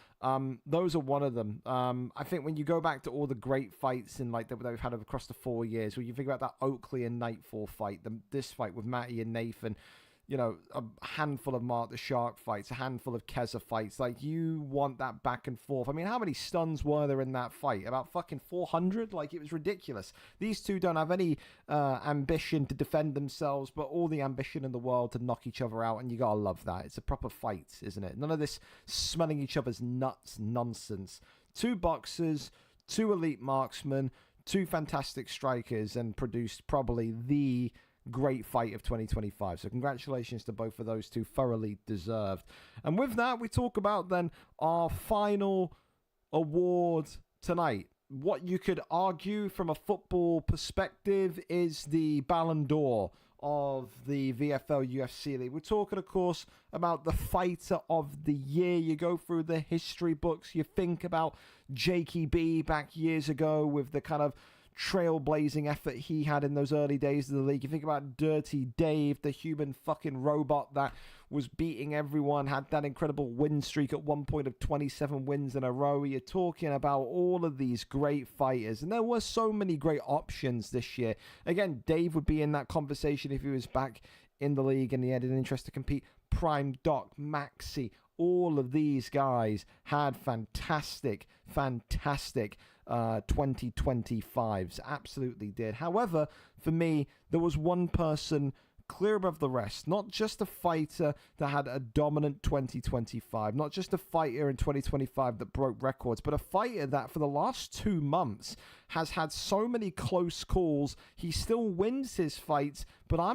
Those are one of them. I think when you go back to all the great fights in like that we've had across the 4 years, when you think about that Oakley and Nightfall fight, this fight with Matty and Nathan, you know, a handful of Mark the Shark fights, a handful of Keza fights. Like, you want that back and forth. I mean, how many stuns were there in that fight? About fucking 400? Like, it was ridiculous. These two don't have any ambition to defend themselves, but all the ambition in the world to knock each other out, and you gotta love that. It's a proper fight, isn't it? None of this smelling each other's nuts nonsense. 2 boxers, 2 elite marksmen, 2 fantastic strikers, and produced probably the great fight of 2025. So congratulations to both of those two, thoroughly deserved. And with that, we talk about then our final award tonight. What you could argue from a football perspective is the Ballon d'Or of the VFL UFC League. We're talking, of course, about the fighter of the year. You go through the history books, you think about Jakey B back years ago with the kind of trailblazing effort he had in those early days of the league. You think about Dirty Dave, the human fucking robot that was beating everyone, had that incredible win streak at one point of 27 wins in a row. You're talking about all of these great fighters, and there were so many great options this year. Again, Dave would be in that conversation if he was back in the league and he had an interest to compete. Prime Doc, Maxi, all of these guys had fantastic 2025s. Absolutely did. However, for me, there was one person clear above the rest. Not just a fighter that had a dominant 2025, not just a fighter in 2025 that broke records, but a fighter that for the last 2 months has had so many close calls. He still wins his fights, but I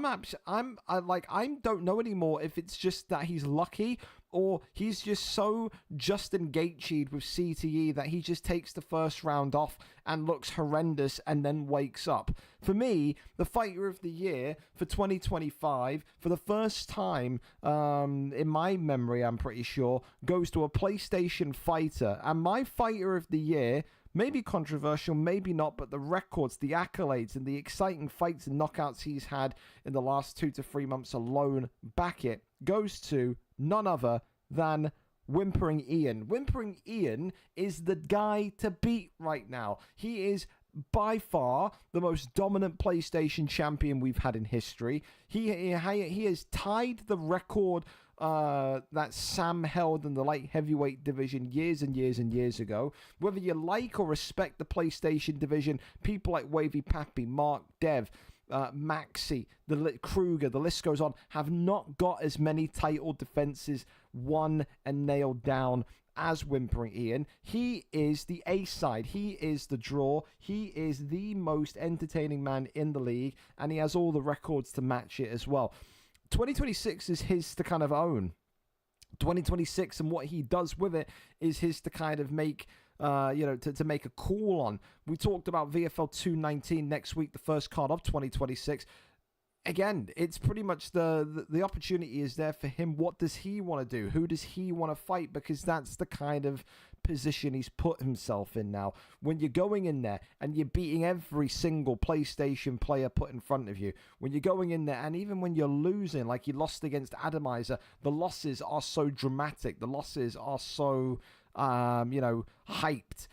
don't know anymore if it's just that he's lucky or he's just so Justin Gaethje'd with CTE that he just takes the first round off and looks horrendous and then wakes up. For me, the fighter of the year for 2025, for the first time in my memory, I'm pretty sure, goes to a PlayStation fighter. And my fighter of the year, maybe controversial, maybe not, but the records, the accolades, and the exciting fights and knockouts he's had in the last 2 to 3 months alone back it, goes to none other than Whimpering Ian. Whimpering Ian is the guy to beat right now. He is by far the most dominant PlayStation champion we've had in history. He has tied the record that Sam held in the light heavyweight division years and years and years ago. Whether you like or respect the PlayStation division, people like Wavy Pappy, Mark Dev, Maxi, Kruger, the list goes on, have not got as many title defenses won and nailed down as Whimpering Ian. He is the A-side. He is the draw. He is the most entertaining man in the league, and he has all the records to match it as well. 2026 is his to kind of own. 2026 and what he does with it is his to kind of make, to make a call on. We talked about VFL 219 next week, the first card of 2026. Again, it's pretty much the opportunity is there for him. What does he want to do? Who does he want to fight? Because that's the kind of position he's put himself in now. When you're going in there and you're beating every single PlayStation player put in front of you, when you're going in there and even when you're losing, like you lost against Atomizer, the losses are so dramatic. The losses are so, hyped.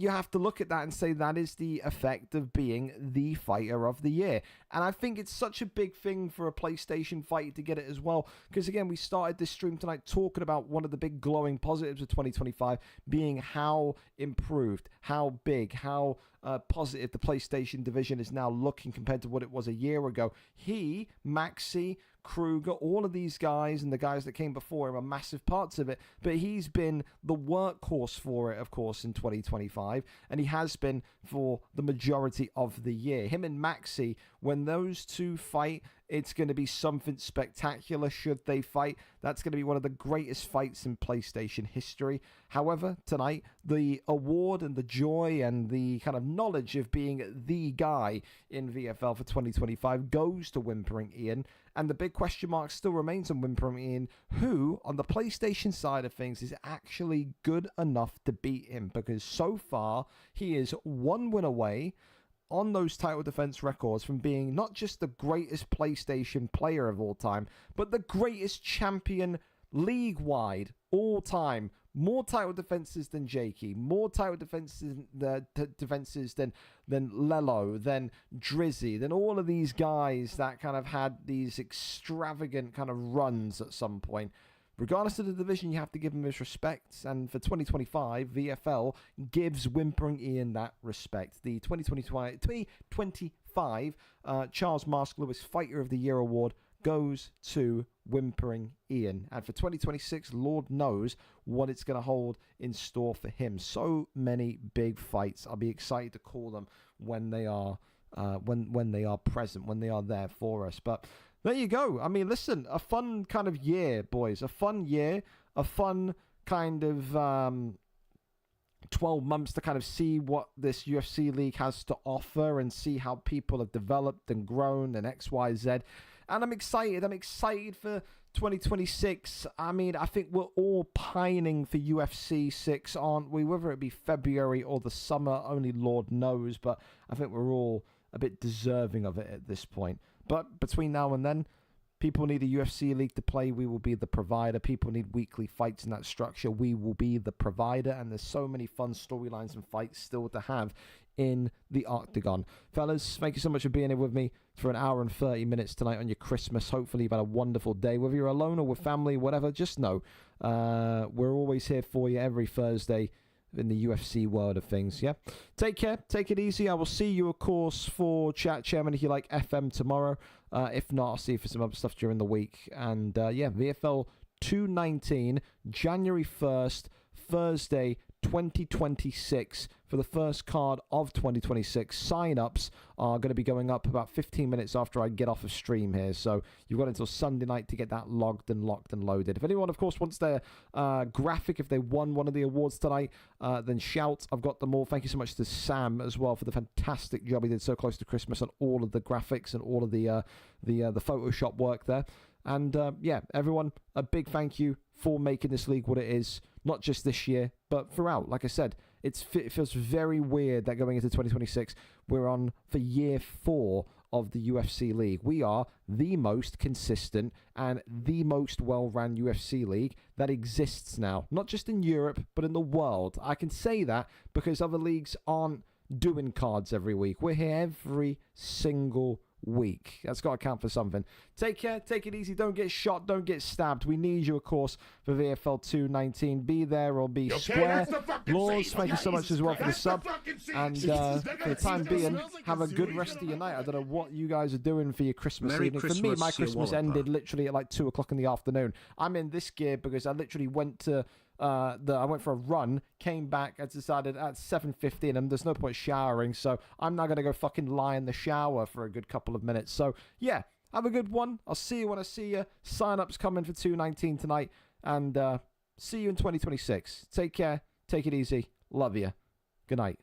You have to look at that and say that is the effect of being the fighter of the year. And I think it's such a big thing for a PlayStation fighter to get it as well. Because again, we started this stream tonight talking about one of the big glowing positives of 2025 being how improved, how big, how positive the PlayStation division is now looking compared to what it was a year ago. He, Maxi, Kruger, all of these guys and the guys that came before him are massive parts of it, but he's been the workhorse for it, of course, in 2025, and he has been for the majority of the year. Him and Maxi, when those two fight, it's going to be something spectacular. Should they fight, that's going to be one of the greatest fights in PlayStation history. However, tonight, the award and the joy and the kind of knowledge of being the guy in VFL for 2025 goes to Whimpering Ian. And the big question mark still remains on Whimpering Ian, who, on the PlayStation side of things, is actually good enough to beat him. Because so far, he is one win away on those title defense records from being not just the greatest PlayStation player of all time, but the greatest champion league-wide all time. More title defenses than Jakey, more title defenses than Lelo, than Drizzy, than all of these guys that kind of had these extravagant kind of runs at some point. Regardless of the division, you have to give him his respect. And for 2025, VFL gives Whimpering Ian that respect. The 2025 Charles Mask Lewis Fighter of the Year award goes to Whimpering Ian. And for 2026, Lord knows what it's going to hold in store for him. So many big fights. I'll be excited to call them when they are when they are present, when they are there for us. But there you go. I mean, listen, a fun kind of year, boys. A fun year. A fun kind of 12 months to kind of see what this UFC league has to offer and see how people have developed and grown and X, Y, Z. And I'm excited. I'm excited for 2026. I mean, I think we're all pining for UFC 6, aren't we? Whether it be February or the summer, only Lord knows. But I think we're all a bit deserving of it at this point. But between now and then, people need a UFC league to play. We will be the provider. People need weekly fights in that structure. We will be the provider. And there's so many fun storylines and fights still to have in the Octagon. Fellas, thank you so much for being here with me for an hour and 30 minutes tonight on your Christmas. Hopefully you've had a wonderful day. Whether you're alone or with family, whatever, just know we're always here for you every Thursday in the UFC world of things. Yeah, take care, take it easy. I will see you, of course, for Chat Chairman if you like FM tomorrow. If not, I'll see you for some other stuff during the week. And VFL 219 January 1st Thursday 2026 for the first card of 2026. Sign-ups are going to be going up about 15 minutes after I get off of stream here. So you've got until Sunday night to get that logged and locked and loaded. If anyone, of course, wants their graphic, if they won one of the awards tonight, then shout. I've got them all. Thank you so much to Sam as well for the fantastic job he did so close to Christmas on all of the graphics and all of the Photoshop work there. And yeah, everyone, a big thank you for making this league what it is, not just this year, but throughout. Like I said, it feels very weird that going into 2026, we're on for year 4 of the UFC league. We are the most consistent and the most well-run UFC league that exists now, not just in Europe, but in the world. I can say that because other leagues aren't doing cards every week. We're here every single week. That's got to count for something. Take care, take it easy, don't get shot, don't get stabbed. We need you, of course, for VFL 219. Be there or be square. Laws, thank you so much as well for the sub. And for the time being, have a good rest of your night. I don't know what you guys are doing for your Christmas evening. For me, my Christmas ended literally at like 2 o'clock in the afternoon. I'm in this gear because I literally went to I went for a run, came back, I decided at 7:15 and there's no point showering, so I'm now going to go fucking lie in the shower for a good couple of minutes. So yeah, have a good one. I'll see you when I see you. Sign-ups coming for 219 tonight, and see you in 2026. Take care, take it easy, love you. Good night.